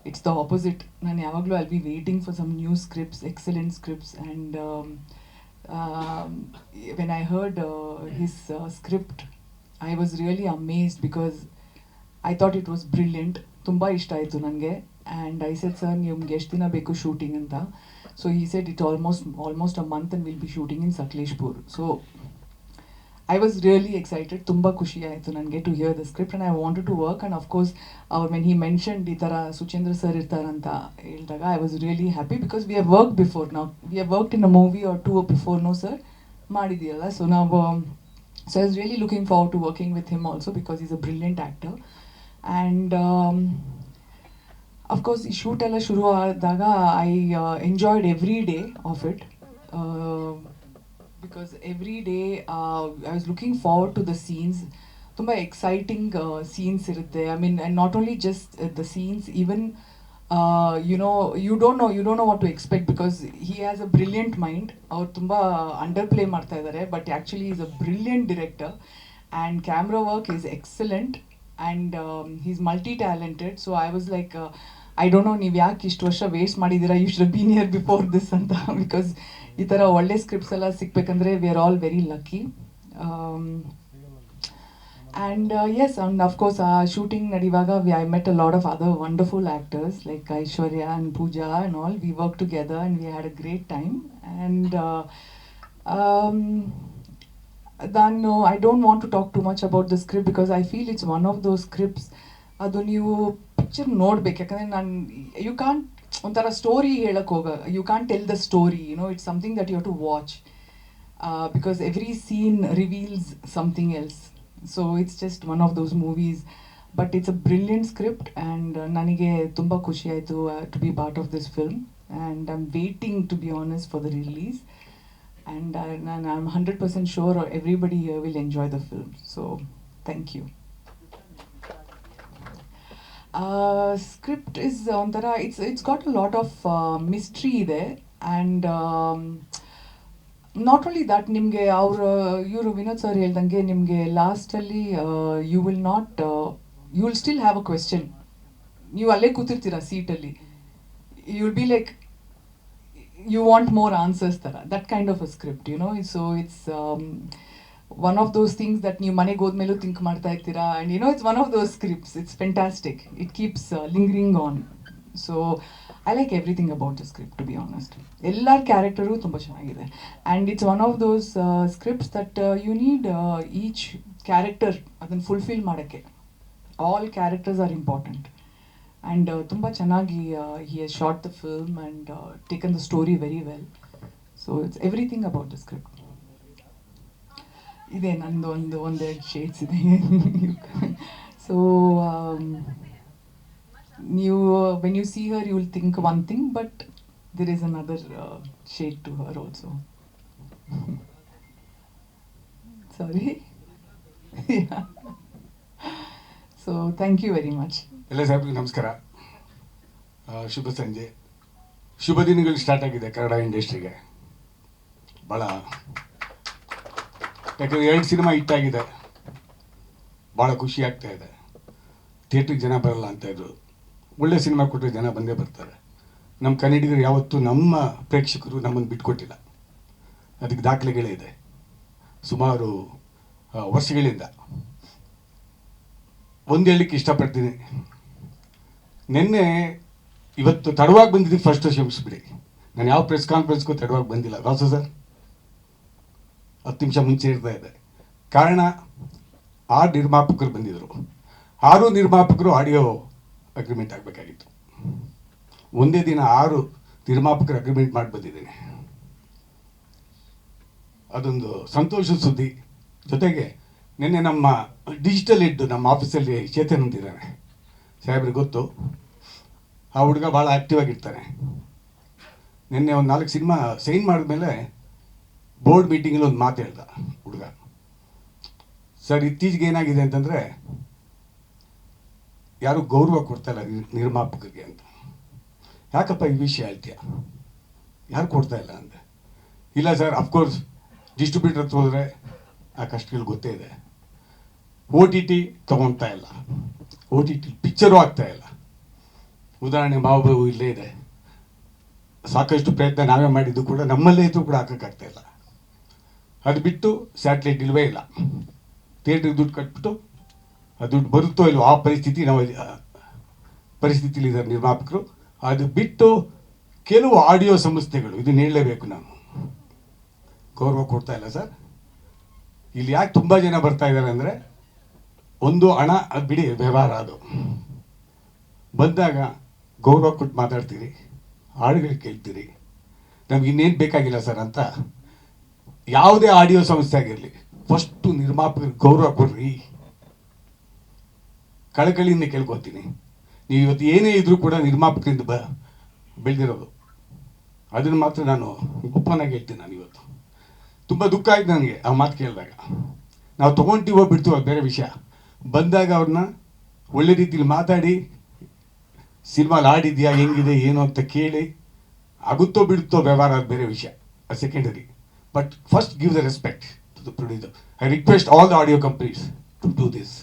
ಇಟ್ಸ್ ದ ಆಪೋಸಿಟ್. ನಾನು ಯಾವಾಗಲೂ I'll be waiting for some new scripts, excellent scripts. And when I heard his script, I was really amazed because I thought it was brilliant. ತುಂಬ ಇಷ್ಟ ಆಯಿತು ನನಗೆ. ಆ್ಯಂಡ್ ಐ ಸೆಡ್, ಸರ್ ನಿಮ್ಗೆ ಎಷ್ಟು ದಿನ ಬೇಕು ಶೂಟಿಂಗ್ ಅಂತ. So he said it almost a month and we'll be shooting in Sakleshpur. So I was really excited. Tumba khushi ಆಯಿತು ನನಗೆ to hear the script and I wanted to work, and of course when he mentioned ಈ ಥರ Suchendra sir ಇರ್ತಾರಂತ ಹೇಳಿದಾಗ I was really happy because we have worked before now. We have worked in a movie or two before, no sir? ಮಾಡಿದೀಯಲ್ಲ, so now so I was really looking forward to working with him also because he's a brilliant actor. And of course ಈ shoot ಎಲ್ಲ ಶುರು ಆದಾಗ I enjoyed every day of it. Because every day I was looking forward to the scenes. Tumba exciting scenes irutte. I mean, and not only just the scenes, even you don't know what to expect because he has a brilliant mind. Avar tumba underplay ಮಾಡ್ತಾ ಇದ್ದಾರೆ, but actually he's a brilliant director and camera work is excellent and he's multi-talented. So I was like, I don't know ನೀವು ಯಾಕೆ ಇಷ್ಟು ವರ್ಷ waste ಮಾಡಿದ್ದೀರಾ, you should been here before this ಅಂತ, because ಈ ಥರ ಒಳ್ಳೆ ಸ್ಕ್ರಿಪ್ಟ್ಸ್ ಎಲ್ಲ ಸಿಗ್ಬೇಕಂದ್ರೆ we are all very lucky. And yes, and of course ಆ ಶೂಟಿಂಗ್ ನಡೆಯುವಾಗ I met a lot of other wonderful actors like Aishwarya and Pooja and all. We work together and we had a great time. And ನಾನು I don't want to talk too much about the script because I feel it's one of those scripts, ಅದು ನೀವು picture ನೋಡ್ಬೇಕು. ಯಾಕಂದರೆ ನಾನು you can't ಒಂಥರ story ಹೇಳಕ್ಕೆ you can't tell the story, it's something that you have to watch because every scene reveals something else. So it's just one of those movies, but it's a brilliant script and ನನಗೆ ತುಂಬ ಖುಷಿ ಆಯಿತು to be part of this film and I am waiting to be honest for the release. And I'm 100% sure everybody here will enjoy the film. So, thank you. Script is ontara, it's got a lot of mystery there, and not only that, nimge iವರು Vinod sir ಹೇಳ್ದಂಗೆ ನಿಮಗೆ ಲಾಸ್ಟಲ್ಲಿ you will still have a question. ನೀವು ಅಲ್ಲೇ ಕೂತಿರ್ತೀರಾ ಸೀಟಲ್ಲಿ, you will be like, you want more answers tara, that kind of a script, so it's one of those things that ನೀವು ಮನೆಗೆ ಹೋದ್ಮೇಲೂ think ಮಾಡ್ತಾ ಇರ್ತೀರಾ, and it's one of those scripts, it's fantastic, it keeps lingering on. So I like everything about the script, to be honest. ಎಲ್ಲರ character ತುಂಬ ಚೆನ್ನಾಗಿದೆ, and it's one of those scripts that you need each character ಅದನ್ನು fulfil ಮಾಡೋಕ್ಕೆ. all characters are important. And ತುಂಬ ಚೆನ್ನಾಗಿ he has shot the film and taken the story very well. So it's everything about the script. ಇದೆ ನಂದು ಒಂದೆರಡು shades ಇದೆ. So ನೀವು when you see her you will think one thing, but there is another shade to her also. Sorry. Yeah. So thank you very much. ಎಲ್ಲ ಸಾಹೇಬ್ರಿಗೆ ನಮಸ್ಕಾರ, ಶುಭ ಸಂಜೆ, ಶುಭ ದಿನಗಳು ಸ್ಟಾರ್ಟ್ ಆಗಿದೆ ಕನ್ನಡ ಇಂಡಸ್ಟ್ರಿಗೆ. ಭಾಳ ಯಾಕಂದರೆ 2 ಸಿನಿಮಾ ಹಿಟ್ಟಾಗಿದೆ, ಭಾಳ ಖುಷಿ ಆಗ್ತಾ ಇದೆ. ಥಿಯೇಟ್ರಿಗೆ ಜನ ಬರಲ್ಲ ಅಂತ ಇದ್ರು, ಒಳ್ಳೆ ಸಿನಿಮಾ ಕೊಟ್ಟರೆ ಜನ ಬಂದೇ ಬರ್ತಾರೆ. ನಮ್ಮ ಕನ್ನಡಿಗರು ಯಾವತ್ತೂ ನಮ್ಮ ಪ್ರೇಕ್ಷಕರು ನಮ್ಮನ್ನು ಬಿಟ್ಕೊಟ್ಟಿಲ್ಲ, ಅದಕ್ಕೆ ದಾಖಲೆಗಳೇ ಇದೆ ಸುಮಾರು ವರ್ಷಗಳಿಂದ. ಒಂದು ಹೇಳಲಿಕ್ಕೆ ಇಷ್ಟಪಡ್ತೀನಿ, ನಿನ್ನೆ ಇವತ್ತು ತಡವಾಗಿ ಬಂದಿದ್ದಕ್ಕೆ ಫಸ್ಟ್ ಕ್ಷಮಿಸ್ಬಿಡಿ. ನಾನು ಯಾವ ಪ್ರೆಸ್ ಕಾನ್ಫರೆನ್ಸ್ಗೂ ತಡವಾಗಿ ಬಂದಿಲ್ಲ. ರಾಸು ಸರ್ 10 ನಿಮಿಷ ಮುಂಚೆ ಇರ್ತಾ ಇದೆ. ಕಾರಣ 6 ನಿರ್ಮಾಪಕರು ಬಂದಿದ್ದರು. 6 ನಿರ್ಮಾಪಕರು ಆಡಿಯೋ ಅಗ್ರಿಮೆಂಟ್ ಆಗಬೇಕಾಗಿತ್ತು. ಒಂದೇ ದಿನ 6 ನಿರ್ಮಾಪಕರು ಅಗ್ರಿಮೆಂಟ್ ಮಾಡಿ ಬಂದಿದ್ದೇನೆ. ಅದೊಂದು ಸಂತೋಷದ ಸುದ್ದಿ. ಜೊತೆಗೆ ನಿನ್ನೆ ನಮ್ಮ ಡಿಜಿಟಲ್ ಹೆಡ್ ನಮ್ಮ ಆಫೀಸಲ್ಲಿ ಚೇತನ್ ಅಂತಿದ್ದಾನೆ, ಸಾಹೇಬ್ರಿಗೆ ಗೊತ್ತು, ಆ ಹುಡುಗ ಭಾಳ ಆ್ಯಕ್ಟಿವ್ ಆಗಿರ್ತಾನೆ. ನಿನ್ನೆ ಒಂದು 4 ಸಿನಿಮಾ ಸೈನ್ ಮಾಡಿದ್ಮೇಲೆ ಬೋರ್ಡ್ ಮೀಟಿಂಗಲ್ಲಿ ಒಂದು ಮಾತು ಹೇಳ್ದ ಹುಡುಗ, ಸರ್ ಇತ್ತೀಚೆಗೆ ಏನಾಗಿದೆ ಅಂತಂದರೆ ಯಾರೂ ಗೌರವ ಕೊಡ್ತಾಯಿಲ್ಲ ನಿರ್ಮಾಪಕರಿಗೆ ಅಂತ. ಯಾಕಪ್ಪ ಈ ವಿಷಯ ಹೇಳ್ತೀಯ, ಯಾರು ಕೊಡ್ತಾ ಇಲ್ಲ ಅಂದೆ. ಇಲ್ಲ ಸರ್, ಅಫ್ಕೋರ್ಸ್ ಡಿಸ್ಟ್ರಿಬ್ಯೂಟರ್ ಹತ್ರ ಹೋದರೆ ಆ ಕಷ್ಟಗಳು ಗೊತ್ತೇ ಇದೆ. OTT ತೊಗೊಳ್ತಾ ಇಲ್ಲ, OTT ಪಿಕ್ಚರು ಆಗ್ತಾ ಇಲ್ಲ. ಉದಾಹರಣೆ ಬಾಹುಬಲಿ ಇಲ್ಲೇ ಇದೆ, ಸಾಕಷ್ಟು ಪ್ರಯತ್ನ ನಾವೇ ಮಾಡಿದ್ದು ಕೂಡ ನಮ್ಮಲ್ಲೇ ಇದ್ದು ಕೂಡ ಹಾಕೋಕ್ಕಾಗ್ತಾ ಇಲ್ಲ. ಅದು ಬಿಟ್ಟು ಸ್ಯಾಟಲೈಟ್ ಇಲ್ಲವೇ ಇಲ್ಲ, ಥಿಯೇಟ್ರಿಗೆ ದುಡ್ಡು ಕಟ್ಬಿಟ್ಟು ಆ ದುಡ್ಡು ಬರುತ್ತೋ ಇಲ್ವೋ ಆ ಪರಿಸ್ಥಿತಿಲಿದ್ದಾರೆ ನಿರ್ಮಾಪಕರು. ಅದು ಬಿಟ್ಟು ಕೆಲವು ಆಡಿಯೋ ಸಂಸ್ಥೆಗಳು, ಇದನ್ನು ಹೇಳಲೇಬೇಕು ನಾನು, ಗೌರವ ಕೊಡ್ತಾ ಇಲ್ಲ ಸರ್. ಇಲ್ಲಿ ಯಾಕೆ ತುಂಬ ಜನ ಬರ್ತಾ ಇದ್ದಾರೆ ಅಂದರೆ, ಒಂದು ಹಣ ಅದು ಬಿಡಿ, ವ್ಯವಹಾರ ಅದು ಬಂದಾಗ ಗೌರವ ಕೊಟ್ಟು ಮಾತಾಡ್ತೀರಿ, ಹಾಡುಗಳು ಕೇಳ್ತೀರಿ, ನಮ್ಗೆ ಇನ್ನೇನು ಬೇಕಾಗಿಲ್ಲ ಸರ್ ಅಂತ. ಯಾವುದೇ ಆಡಿಯೋ ಸಂಸ್ಥೆ ಆಗಿರಲಿ, ಫಸ್ಟು ನಿರ್ಮಾಪಕರಿಗೆ ಗೌರವ ಕೊಡ್ರಿ, ಕಳಕಳಿಯಿಂದ ಕೇಳ್ಕೊತೀನಿ. ನೀವು ಇವತ್ತು ಏನೇ ಇದ್ರೂ ಕೂಡ ನಿರ್ಮಾಪಕರಿಂದ ಬೆಳೆದಿರೋದು, ಅದನ್ನು ಮಾತ್ರ ನಾನು ಓಪನ್ನಾಗಿ ಹೇಳ್ತೀನಿ. ನಾನು ಇವತ್ತು ತುಂಬ ದುಃಖ ಆಯ್ತು ನನಗೆ ಆ ಮಾತು ಕೇಳಿದಾಗ. ನಾವು ತೊಗೊಂತೀವೋ ಬಿಡ್ತೀವೋ ಅದು ಬೇರೆ ವಿಷಯ, ಬಂದಾಗ ಅವ್ರನ್ನ ಒಳ್ಳೆ ರೀತಿಲಿ ಮಾತಾಡಿ, ಸಿನಿಮಾಲಿ ಆಡಿದ್ಯಾ ಹೆಂಗಿದೆ ಏನು ಅಂತ ಕೇಳಿ, ಆಗುತ್ತೋ ಬಿಡುತ್ತೋ ವ್ಯವಹಾರ ಅದು ಬೇರೆ ವಿಷಯ, ಅದು secondary. But first give the respect to the producer. I request all the audio companies to do this.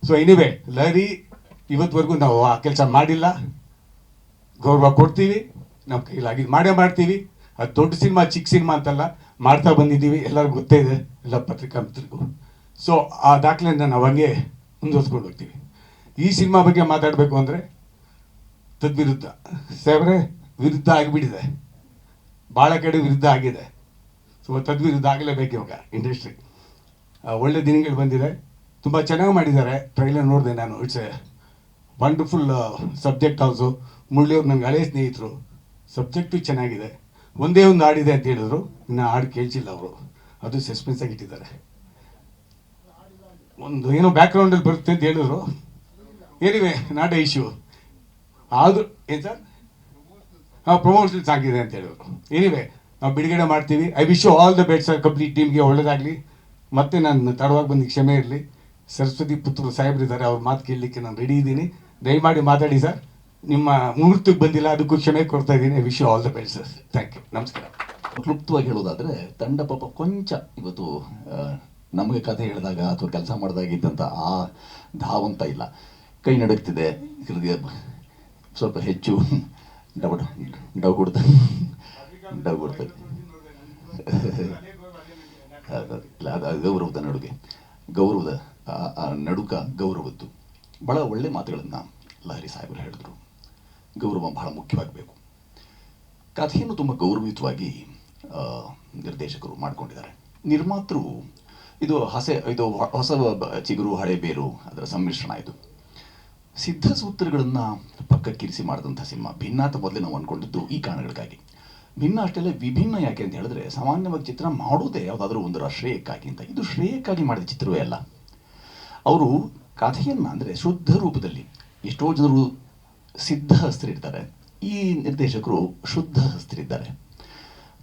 So anyway, Lahari ಇವತ್ತುವರೆಗೂ ನಾವು ಆ ಕೆಲಸ ಮಾಡಿಲ್ಲ. ಗೌರವ ಕೊಡ್ತೀವಿ, ನಮ್ಮ ಕೈಲಾಗಿದ್ದು ಮಾಡೇ ಮಾಡ್ತೀವಿ. ಅದು ದೊಡ್ಡ ಸಿನಿಮಾ ಚಿಕ್ಕ ಸಿನಿಮಾ ಅಂತಲ್ಲ, ಮಾಡ್ತಾ ಬಂದಿದ್ದೀವಿ, ಎಲ್ಲರಿಗೂ ಗೊತ್ತೇ ಇದೆ, ಎಲ್ಲ ಪತ್ರಿಕಾ ಮಿತ್ರರಿಗೂ. ಸೊ ಆ ದಾಖಲೆಯಿಂದ ನಾವು ಹಂಗೆ ಮುಂದುವರ್ಸ್ಕೊಂಡು ಹೋಗ್ತೀವಿ. ಈ ಸಿನಿಮಾ ಬಗ್ಗೆ ಮಾತಾಡಬೇಕು ಅಂದರೆ ತದ್ವಿರುದ್ಧ ಸಾಹೇಬ್ರೆ ವಿರುದ್ಧ ಆಗಿಬಿಟ್ಟಿದೆ, ಭಾಳ ಕಡೆ ವಿರುದ್ಧ ಆಗಿದೆ. ಸೊ ತದ್ವಿರುದ್ಧ ಆಗಲೇಬೇಕು ಇವಾಗ ಇಂಡಸ್ಟ್ರಿ. ಒಳ್ಳೆ ದಿನಗಳು ಬಂದಿದೆ, ತುಂಬ ಚೆನ್ನಾಗಿ ಮಾಡಿದ್ದಾರೆ. ಟ್ರೈಲರ್ ನೋಡಿದೆ ನಾನು. It's a wonderful subject also. ಮುರಳಿಯವ್ರು ನನಗೆ ಹಳೆಯ ಸ್ನೇಹಿತರು. ಸಬ್ಜೆಕ್ಟು ಚೆನ್ನಾಗಿದೆ. ಒಂದೇ ಒಂದು ಹಾಡಿದೆ ಅಂತ ಹೇಳಿದ್ರು, ಇನ್ನು ಹಾಡು ಕೇಳಿಸಿಲ್ಲ ಅವರು, ಅದು ಸಸ್ಪೆನ್ಸ್ ಆಗಿ ಇಟ್ಟಿದ್ದಾರೆ. ಒಂದು ಏನೋ ಬ್ಯಾಕ್ಗ್ರೌಂಡಲ್ಲಿ ಬರುತ್ತೆ ಅಂತ ಹೇಳಿದ್ರು. ಏನಿವೆ ನಾಟ್ ಎ ಇಶ್ಯೂ ಆದರೂ ಏನು ಸರ್, ಪ್ರಮೋಷನ್ಸ್ ಆಗಿದೆ ಅಂತ ಹೇಳಿದ್ರು. ಏನಿವೆ ನಾವು ಬಿಡುಗಡೆ ಮಾಡ್ತೀವಿ. I wish you all the best sir. Complete ಟೀಮ್ಗೆ ಒಳ್ಳೇದಾಗಲಿ. ಮತ್ತೆ ನಾನು ತಡವಾಗಿ ಬಂದು ಕ್ಷಮೆ ಇರಲಿ. ಸರಸ್ವತಿ ಪುತ್ರ ಸಾಹೇಬ್ರಿದ್ದಾರೆ, ಅವ್ರ ಮಾತು ಕೇಳಲಿಕ್ಕೆ ನಾನು ರೆಡಿ ಇದ್ದೀನಿ. ದಯಮಾಡಿ ಮಾತಾಡಿ ಸರ್. ನಿಮ್ಮ ಮುಹೂರ್ತಕ್ಕೆ ಬಂದಿಲ್ಲ, ಅದಕ್ಕೂ ಕ್ಷಮೆ ಕೊಡ್ತಾ ಇದ್ದೀನಿ. I wish you all the best sir. Thank you, ನಮಸ್ಕಾರ. ಕ್ಲುಪ್ತವಾಗಿ ಹೇಳೋದಾದರೆ, ತಂಡ ಪಾಪ ಕೊಂಚ ಇವತ್ತು ನಮಗೆ ಕಥೆ ಹೇಳಿದಾಗ ಅಥವಾ ಕೆಲಸ ಮಾಡಿದಾಗ ಇದ್ದಂಥ ಆ ಧಾವಂತ ಇಲ್ಲ. ಕೈ ನಡುಗ್ತಿದೆ, ಹೃದಯ ಸ್ವಲ್ಪ ಹೆಚ್ಚು ಡವ್ ಕೊಡ್ತದೆ. ಇಲ್ಲ, ಅದು ಗೌರವದ ನಡುಗೆ, ಗೌರವದ ನಡುಕ ಗೌರವದ್ದು. ಭಾಳ ಒಳ್ಳೆ ಮಾತುಗಳನ್ನು ಲಹರಿ ಸಾಹೇಬರು ಹೇಳಿದ್ರು. ಗೌರವ ಬಹಳ ಮುಖ್ಯವಾಗಬೇಕು. ಕಥೆಯನ್ನು ತುಂಬ ಗೌರವಯುತವಾಗಿ ನಿರ್ದೇಶಕರು ಮಾಡಿಕೊಂಡಿದ್ದಾರೆ. ನಿರ್ಮಾತೃ ಇದು ಹೊಸ ಚಿಗುರು ಹಳೆ ಬೇರು, ಅದರ ಸಮ್ಮಿಶ್ರಣ. ಇದು ಸಿದ್ಧ ಸೂತ್ರಗಳನ್ನು ಪಕ್ಕಕ್ಕಿರಿಸಿ ಮಾಡಿದಂಥ ಸಿನಿಮಾ. ಭಿನ್ನ ಅಂತ ಮೊದಲೇ ನಾವು ಅಂದ್ಕೊಂಡಿದ್ದು ಈ ಕಾರಣಗಳಿಗಾಗಿ. ಭಿನ್ನ ಅಷ್ಟೆಲ್ಲ ವಿಭಿನ್ನ ಯಾಕೆ ಅಂತ ಹೇಳಿದ್ರೆ, ಸಾಮಾನ್ಯವಾಗಿ ಚಿತ್ರ ಮಾಡೋದೇ ಯಾವುದಾದ್ರೂ ಒಂದರ ಶ್ರೇಯಕ್ಕಾಗಿ ಅಂತ. ಇದು ಶ್ರೇಯಕ್ಕಾಗಿ ಮಾಡಿದ ಚಿತ್ರವೇ ಅಲ್ಲ. ಅವರು ಕಥೆಯನ್ನು ಅಂದರೆ ಶುದ್ಧ ರೂಪದಲ್ಲಿ, ಎಷ್ಟೋ ಜನರು ಸಿದ್ಧ ಹಸ್ತರಿರ್ತಾರೆ, ಈ ನಿರ್ದೇಶಕರು ಶುದ್ಧ ಹಸ್ತರಿದ್ದಾರೆ.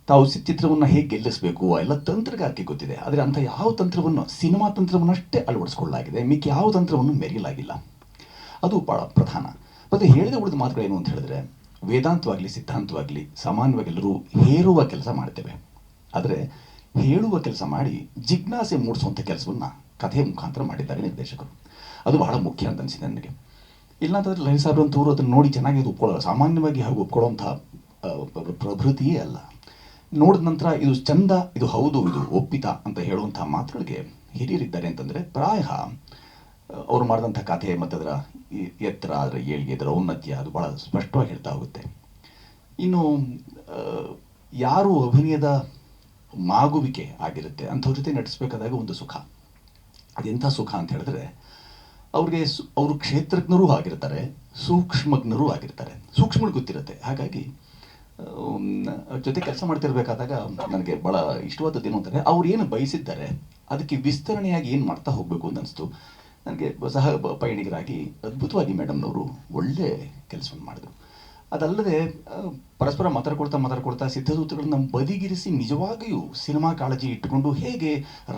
ತಾವು ಚಿತ್ರವನ್ನು ಹೇಗೆ ಗೆಲ್ಲಿಸಬೇಕು ಎಲ್ಲ ತಂತ್ರಗಾರಿಕೆ ಗೊತ್ತಿದೆ. ಆದರೆ ಅಂಥ ಯಾವ ತಂತ್ರವನ್ನು, ಸಿನಿಮಾ ತಂತ್ರವನ್ನಷ್ಟೇ ಅಳವಡಿಸ್ಕೊಳ್ಳಲಾಗಿದೆ, ಮಿಕ್ಕಿ ಯಾವ ತಂತ್ರವನ್ನು ಮೆರೆಯಲಾಗಿಲ್ಲ. ಅದು ಭಾಳ ಪ್ರಧಾನ. ಮತ್ತು ಹೇಳಿದ ಉಳಿದ ಮಾತುಗಳೇನು ಅಂತ ಹೇಳಿದ್ರೆ, ವೇದಾಂತವಾಗಲಿ ಸಿದ್ಧಾಂತವಾಗಲಿ ಸಾಮಾನ್ಯವಾಗಿ ಎಲ್ಲರೂ ಹೇರುವ ಕೆಲಸ ಮಾಡ್ತೇವೆ. ಆದರೆ ಹೇಳುವ ಕೆಲಸ ಮಾಡಿ ಜಿಜ್ಞಾಸೆ ಮೂಡಿಸುವಂಥ ಕೆಲಸವನ್ನು ಕಥೆಯ ಮುಖಾಂತರ ಮಾಡಿದ್ದಾರೆ ನಿರ್ದೇಶಕರು. ಅದು ಬಹಳ ಮುಖ್ಯ ಅಂತ ಅನಿಸಿದೆ ನನಗೆ. ಇಲ್ಲಾಂತಂದರೆ ಲಹರಿ ಸಾಹೇಬ್ರು ಅಂತವರು ಅದನ್ನು ನೋಡಿ ಚೆನ್ನಾಗಿ ಅದು ಒಪ್ಕೊಳ್ಳೋ, ಸಾಮಾನ್ಯವಾಗಿ ಹಾಗೆ ಒಪ್ಕೊಳ್ಳೋಂಥ ಪ್ರಭೃತಿಯೇ ಅಲ್ಲ. ನೋಡಿದ ನಂತರ ಇದು ಚಂದ, ಇದು ಹೌದು, ಇದು ಒಪ್ಪಿತ ಅಂತ ಹೇಳುವಂಥ ಮಾತುಗಳಿಗೆ ಹಿರಿಯರಿದ್ದಾರೆ ಅಂತಂದರೆ ಪ್ರಾಯ ಅವರು ಮಾಡಿದಂಥ ಕಥೆ ಮತ್ತು ಅದರ ಎತ್ತರ, ಅದರ ಏಳಿಗೆ, ಅದರ ಔನ್ನತ್ಯ ಅದು ಭಾಳ ಸ್ಪಷ್ಟವಾಗಿ ಹೇಳ್ತಾ ಹೋಗುತ್ತೆ. ಇನ್ನು ಯಾರು ಅಭಿನಯದ ಮಾಗುವಿಕೆ ಆಗಿರುತ್ತೆ ಅಂಥವ್ರ ಜೊತೆ ನಟಿಸ್ಬೇಕಾದಾಗ ಒಂದು ಸುಖ. ಅದೆಂಥ ಸುಖ ಅಂತ ಹೇಳಿದ್ರೆ, ಅವರು ಕ್ಷೇತ್ರಜ್ಞರೂ ಆಗಿರ್ತಾರೆ, ಸೂಕ್ಷ್ಮಜ್ಞರೂ ಆಗಿರ್ತಾರೆ. ಸೂಕ್ಷ್ಮಗಳು ಗೊತ್ತಿರುತ್ತೆ. ಹಾಗಾಗಿ ಜೊತೆ ಕೆಲಸ ಮಾಡ್ತಿರ್ಬೇಕಾದಾಗ ನನಗೆ ಭಾಳ ಇಷ್ಟವಾದದ್ದು ಏನು ಅಂತಂದರೆ, ಅವ್ರು ಏನು ಬಯಸಿದ್ದಾರೆ ಅದಕ್ಕೆ ವಿಸ್ತರಣೆಯಾಗಿ ಏನು ಮಾಡ್ತಾ ಹೋಗಬೇಕು ಅಂತ ಅನಿಸ್ತು ನನಗೆ. ಸಹ ಪಯಣಿಗರಾಗಿ ಅದ್ಭುತವಾಗಿ ಮೇಡಮ್ನವರು ಒಳ್ಳೆ ಕೆಲಸವನ್ನು ಮಾಡಿದ್ರು. ಅದಲ್ಲದೆ ಪರಸ್ಪರ ಮಾತಾಡ್ಕೊಳ್ತಾ ಸಿದ್ಧಸೂತ್ರಗಳನ್ನ ಬದಿಗಿರಿಸಿ ನಿಜವಾಗಿಯೂ ಸಿನಿಮಾ ಕಾಳಜಿ ಇಟ್ಟುಕೊಂಡು ಹೇಗೆ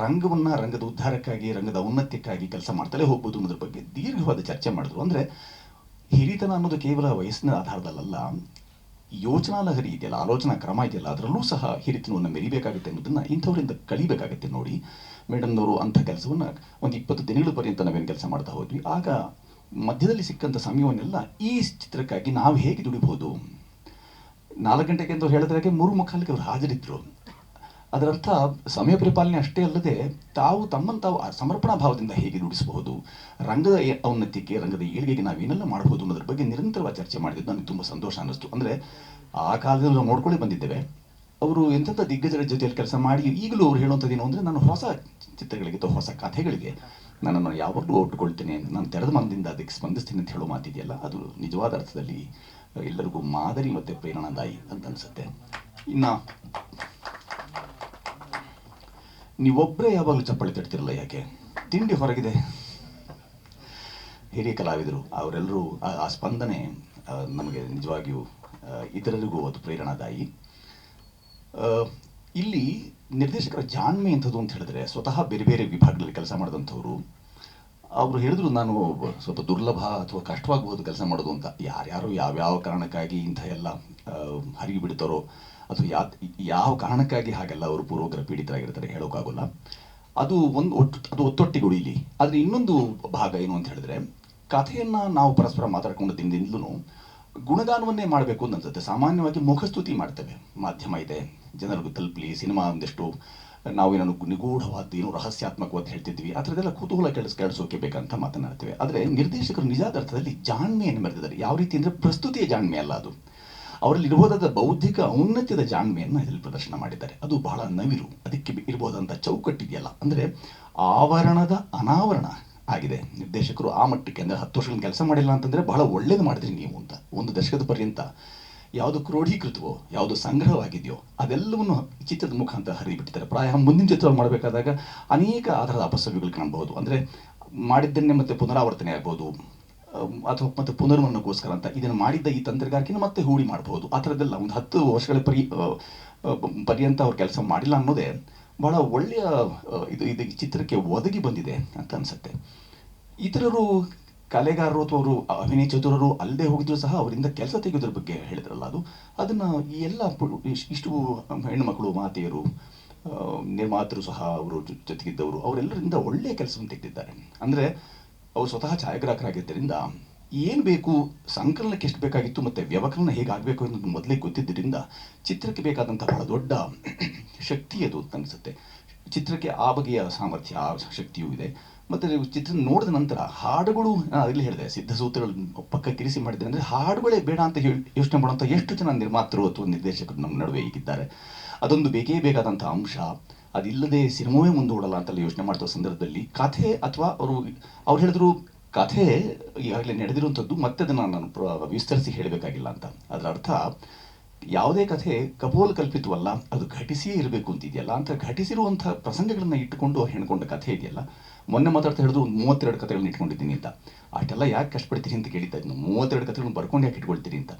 ರಂಗದ ಉದ್ಧಾರಕ್ಕಾಗಿ, ರಂಗದ ಔನ್ನತ್ಯಕ್ಕಾಗಿ ಕೆಲಸ ಮಾಡ್ತಲೇ ಹೋಗ್ಬೋದು ಅನ್ನೋದ್ರ ಬಗ್ಗೆ ದೀರ್ಘವಾದ ಚರ್ಚೆ ಮಾಡಿದ್ರು. ಅಂದರೆ ಹಿರಿತನ ಅನ್ನೋದು ಕೇವಲ ವಯಸ್ಸಿನ ಆಧಾರದಲ್ಲ, ಯೋಚನಾ ಲಹರಿ ಇದೆಯಲ್ಲ, ಆಲೋಚನಾ ಕ್ರಮ ಇದೆಯಲ್ಲ, ಅದರಲ್ಲೂ ಸಹ ಹಿರಿತನವನ್ನು ಮೆರಿಬೇಕಾಗುತ್ತೆ ಅನ್ನೋದನ್ನು ಇಂಥವರಿಂದ ಕಲಿಬೇಕಾಗುತ್ತೆ. ನೋಡಿ ಮೇಡಮ್ನವರು ಅಂಥ ಕೆಲಸವನ್ನು ಒಂದು 20 ದಿನಗಳ ಪರ್ಯಂತ ನಾವೇನು ಕೆಲಸ ಮಾಡ್ತಾ ಹೋದ್ವಿ. ಆಗ ಮಧ್ಯದಲ್ಲಿ ಸಿಕ್ಕಂಥ ಸಮಯವನ್ನೆಲ್ಲ ಈ ಚಿತ್ರಕ್ಕಾಗಿ ನಾವು ಹೇಗೆ ದುಡಿಬಹುದು. 4 ಗಂಟೆಗೆ ಅಂತ ಹೇಳಿದಾಗ 3:45ಕ್ಕೆ ಅವರು ಹಾಜರಿದ್ದರು. ಅದರರ್ಥ ಸಮಯ ಪರಿಪಾಲನೆ ಅಷ್ಟೇ ಅಲ್ಲದೆ ತಮ್ಮನ್ನು ತಾವು ಸಮರ್ಪಣಾ ಭಾವದಿಂದ ಹೇಗೆ ದುಡಿಸಬಹುದು, ರಂಗದ ಔನ್ನತ್ಯಕ್ಕೆ, ರಂಗದ ಏಳಿಗೆಗೆ ನಾವೇನೆಲ್ಲ ಮಾಡಬಹುದು ಅನ್ನೋದ್ರ ಬಗ್ಗೆ ನಿರಂತರವಾಗಿ ಚರ್ಚೆ ಮಾಡಿದ್ದು ನನಗೆ ತುಂಬ ಸಂತೋಷ ಅನ್ನಿಸ್ತು. ಅಂದರೆ ಆ ಕಾಲದಲ್ಲಿ ನಾವು ನೋಡ್ಕೊಳ್ಳಿ ಬಂದಿದ್ದೇವೆ. ಅವರು ಎಂಥೆಂಥ ದಿಗ್ಗಜರ ಜೊತೆಯಲ್ಲಿ ಕೆಲಸ ಮಾಡಿ ಈಗಲೂ ಅವ್ರು ಹೇಳುವಂಥದ್ದು ಏನು ಅಂದರೆ, ನಾನು ಹೊಸ ಚಿತ್ರಗಳಿಗೆ ಅಥವಾ ಹೊಸ ಕಥೆಗಳಿಗೆ ನನ್ನನ್ನು ಯಾವಾಗಲೂ ಒಟ್ಟುಕೊಳ್ತೇನೆ, ನಾನು ತೆರೆದ ಮನದಿಂದ ಅದಕ್ಕೆ ಸ್ಪಂದಿಸ್ತೀನಿ ಅಂತ ಹೇಳೋ ಮಾತಿದೆಯಲ್ಲ, ಅದು ನಿಜವಾದ ಅರ್ಥದಲ್ಲಿ ಎಲ್ಲರಿಗೂ ಮಾದರಿ ಮತ್ತು ಪ್ರೇರಣಾದಾಯಿ ಅಂತ ಅನಿಸುತ್ತೆ. ಇನ್ನು ನೀವೊಬ್ಬರೇ ಯಾವಾಗಲೂ ಚಪ್ಪಾಳೆ ತಟ್ತಿರಲ್ಲ, ಯಾಕೆ? ತಿಂಡಿ ಹೊರಗಿದೆ. ಹಿರಿಯ ಕಲಾವಿದರು ಅವರೆಲ್ಲರೂ ಆ ಸ್ಪಂದನೆ ನಮಗೆ ನಿಜವಾಗಿಯೂ ಇತರರಿಗೂ ಅದು ಪ್ರೇರಣಾದಾಯಿ. ಇಲ್ಲಿ ನಿರ್ದೇಶಕರ ಜಾಣ್ಮೆ ಎಂಥದ್ದು ಅಂತ ಹೇಳಿದ್ರೆ, ಸ್ವತಃ ಬೇರೆ ಬೇರೆ ವಿಭಾಗದಲ್ಲಿ ಕೆಲಸ ಮಾಡಿದಂಥವ್ರು ಅವರು ಹೇಳಿದ್ರು, ನಾನು ಸ್ವಲ್ಪ ದುರ್ಲಭ ಅಥವಾ ಕಷ್ಟವಾಗಬಹುದು ಕೆಲಸ ಮಾಡೋದು ಅಂತ. ಯಾರ್ಯಾರು ಯಾವ್ಯಾವ ಕಾರಣಕ್ಕಾಗಿ ಇಂಥ ಎಲ್ಲ ಹರಿಗಿ ಬಿಡ್ತಾರೋ ಅಥವಾ ಯಾವ ಕಾರಣಕ್ಕಾಗಿ ಹಾಗೆಲ್ಲ ಅವರು ಪೂರ್ವಗ್ರಹ ಪೀಡಿತರಾಗಿರ್ತಾರೆ ಹೇಳೋಕ್ಕಾಗೋಲ್ಲ. ಅದು ಅದು ಒತ್ತೊಟ್ಟಿಗೆ ಇಲ್ಲಿ. ಆದರೆ ಇನ್ನೊಂದು ಭಾಗ ಏನು ಅಂತ ಹೇಳಿದ್ರೆ, ಕಥೆಯನ್ನು ನಾವು ಪರಸ್ಪರ ಮಾತಾಡ್ಕೊಂಡು ದಿನದಿಂದಲೂ ಗುಣಗಾನವನ್ನೇ ಮಾಡಬೇಕು ಅಂತ ಅನ್ಸುತ್ತೆ. ಸಾಮಾನ್ಯವಾಗಿ ಮುಖಸ್ತುತಿ ಮಾಡ್ತೇವೆ, ಮಾಧ್ಯಮ ಇದೆ, ಜನರಿಗೂ ತಲುಪಲಿ, ಸಿನಿಮಾ ಒಂದಷ್ಟು ನಾವೇನೋ ನಿಗೂಢವಾದ್ದು ಏನೋ ರಹಸ್ಯಾತ್ಮಕವಾದ ಹೇಳ್ತಿದ್ವಿ, ಆ ಥರದ್ದೆಲ್ಲ ಕುತೂಹಲ ಕೆಡಿಸೋಕೆ ಬೇಕಂತ ಮಾತನಾಡ್ತೇವೆ. ಆದರೆ ನಿರ್ದೇಶಕರು ನಿಜಾದ ಅರ್ಥದಲ್ಲಿ ಜಾಣ್ಮೆಯನ್ನು ಮೆರೆದಿದ್ದಾರೆ. ಯಾವ ರೀತಿ ಅಂದರೆ, ಪ್ರಸ್ತುತಿಯ ಜಾಣ್ಮೆ ಅಲ್ಲ, ಅದು ಅವರಲ್ಲಿ ಇರಬಹುದಾದ ಬೌದ್ಧಿಕ ಔನ್ನತ್ಯದ ಜಾಣ್ಮೆಯನ್ನು ಇದರಲ್ಲಿ ಪ್ರದರ್ಶನ ಮಾಡಿದ್ದಾರೆ. ಅದು ಬಹಳ ನವಿರು. ಅದಕ್ಕೆ ಇರಬಹುದಂಥ ಚೌಕಟ್ಟಿದೆಯಲ್ಲ, ಅಂದರೆ ಆವರಣದ ಅನಾವರಣ ಆಗಿದೆ. ನಿರ್ದೇಶಕರು ಆ ಮಟ್ಟಕ್ಕೆ, ಅಂದರೆ 10 ವರ್ಷಗಳ ಕೆಲಸ ಮಾಡಿಲ್ಲ ಅಂತಂದರೆ ಬಹಳ ಒಳ್ಳೇದು ಮಾಡಿದ್ರಿ ನೀವು ಅಂತ. ಒಂದು ದಶಕದ ಪರ್ಯಂತ ಯಾವುದು ಕ್ರೋಢೀಕೃತವೋ, ಯಾವುದು ಸಂಗ್ರಹವಾಗಿದೆಯೋ ಅದೆಲ್ಲವನ್ನು ಚಿತ್ರದ ಮುಖಾಂತರ ಹರಿಬಿಟ್ಟಿದ್ದಾರೆ. ಪ್ರಾಯ ಮುಂದಿನ ಚಿತ್ರ ಮಾಡಬೇಕಾದಾಗ ಅನೇಕ ಆಧಾರದ ಅಪಸವ್ಯಗಳು ಕಾಣಬಹುದು. ಅಂದರೆ ಮಾಡಿದ್ದನ್ನೇ ಮತ್ತೆ ಪುನರಾವರ್ತನೆ ಆಗ್ಬೋದು, ಅಥವಾ ಮತ್ತೆ ಪುನರ್ಮನಕ್ಕೋಸ್ಕರ ಅಂತ ಇದನ್ನು ಮಾಡಿದ್ದ ಈ ತಂತ್ರಗಾರಿಕೆನ ಮತ್ತೆ ಹೂಡಿ ಮಾಡಬಹುದು. ಆ ಥರದ್ದೆಲ್ಲ ಒಂದು 10 ವರ್ಷಗಳ ಪರ್ಯಂತ ಅವ್ರು ಕೆಲಸ ಮಾಡಿಲ್ಲ ಅನ್ನೋದೇ ಬಹಳ ಒಳ್ಳೆಯ ಇದು ಚಿತ್ರಕ್ಕೆ ಒದಗಿ ಬಂದಿದೆ ಅಂತ ಅನಿಸುತ್ತೆ. ಇತರರು ಕಲೆಗಾರರು ಅಥವಾ ಅವರು ಅಭಿನಯ ಚತುರರು ಅಲ್ಲದೆ ಹೋಗಿದ್ರು ಸಹ ಅವರಿಂದ ಕೆಲಸ ತೆಗೆಯೋದ್ರ ಬಗ್ಗೆ ಹೇಳಿದ್ರಲ್ಲ, ಅದನ್ನು ಈ ಎಲ್ಲ ಇಷ್ಟು ಹೆಣ್ಣುಮಕ್ಕಳು, ಮಾತೆಯರು, ನಿರ್ಮಾತರು ಸಹ ಅವರು ಜೊತೆಗಿದ್ದವರು ಅವರೆಲ್ಲರಿಂದ ಒಳ್ಳೆಯ ಕೆಲಸವನ್ನು ತೆಗೆದಿದ್ದಾರೆ. ಅಂದರೆ ಅವರು ಸ್ವತಃ ಛಾಯಾಗ್ರಾಹಕರಾಗಿದ್ದರಿಂದ ಏನು ಬೇಕು, ಸಂಕಲನಕ್ಕೆ ಎಷ್ಟು ಬೇಕಾಗಿತ್ತು ಮತ್ತು ವ್ಯವಕಲನ ಹೇಗಾಗಬೇಕು ಅನ್ನೋದು ಮೊದಲೇ ಗೊತ್ತಿದ್ದರಿಂದ ಚಿತ್ರಕ್ಕೆ ಬೇಕಾದಂಥ ಬಹಳ ದೊಡ್ಡ ಶಕ್ತಿ ಅದು ಅನಿಸುತ್ತೆ. ಚಿತ್ರಕ್ಕೆ ಆ ಬಗೆಯ ಸಾಮರ್ಥ್ಯ, ಆ ಶಕ್ತಿಯೂ ಇದೆ. ಮತ್ತು ಚಿತ್ರ ನೋಡಿದ ನಂತರ ಹಾಡುಗಳು, ಅಲ್ಲಿ ಹೇಳಿದೆ, ಸಿದ್ಧಸೂತ್ರಗಳು ಪಕ್ಕಕ್ಕಿರಿಸಿ ಮಾಡಿದ್ದಾರೆ. ಅಂದರೆ ಹಾಡುಗಳೇ ಬೇಡ ಅಂತ ಯೋಚನೆ ಮಾಡುವಂಥ ಎಷ್ಟು ಜನ ನಿರ್ಮಾತರು ಅಥವಾ ನಿರ್ದೇಶಕರು ನಮ್ಮ ನಡುವೆ ಈಗಿದ್ದಾರೆ. ಅದೊಂದು ಬೇಕೇ ಬೇಕಾದಂಥ ಅಂಶ. ಅದಿಲ್ಲದೆ ಸಿನಿಮಾವೇ ಮುಂದೂಡಲ್ಲ ಅಂತೆಲ್ಲ ಯೋಚನೆ ಮಾಡ್ತೋ ಸಂದರ್ಭದಲ್ಲಿ ಕಥೆ, ಅಥವಾ ಅವ್ರು ಹೇಳಿದ್ರು ಕಥೆ ಈಗಾಗಲೇ ನಡೆದಿರುವಂಥದ್ದು, ಮತ್ತೆ ಅದನ್ನು ನಾನು ವಿಸ್ತರಿಸಿ ಹೇಳಬೇಕಾಗಿಲ್ಲ ಅಂತ. ಅದರ ಅರ್ಥ, ಯಾವುದೇ ಕಥೆ ಕಪೋಲಕಲ್ಪಿತವಲ್ಲ, ಅದು ಘಟಿಸಿಯೇ ಇರಬೇಕು ಅಂತಿದೆಯಲ್ಲ. ಅಂತ ಘಟಿಸಿರುವಂಥ ಪ್ರಸಂಗಗಳನ್ನು ಇಟ್ಟುಕೊಂಡು ಅವ್ರು ಹೆಣ್ಕೊಂಡ ಕಥೆ ಇದೆಯಲ್ಲ. ಮೊನ್ನೆ ಮಾತಾಡ್ತಾ ಹೇಳಿದ್ರು ಒಂದು 32 ಕಥೆಗಳನ್ನ ಇಟ್ಕೊಂಡಿದ್ದೀನಿ ಅಂತ. ಅಷ್ಟೆಲ್ಲ ಯಾಕೆ ಕಷ್ಟಪಡ್ತೀರಿ ಅಂತ ಕೇಳಿತಾ ಇದ್ದೀನಿ. 32 ಕಥೆಗಳನ್ನ ಬರ್ಕೊಂಡು ಯಾಕೆ ಇಟ್ಕೊಳ್ತೀರಿ ಅಂತ.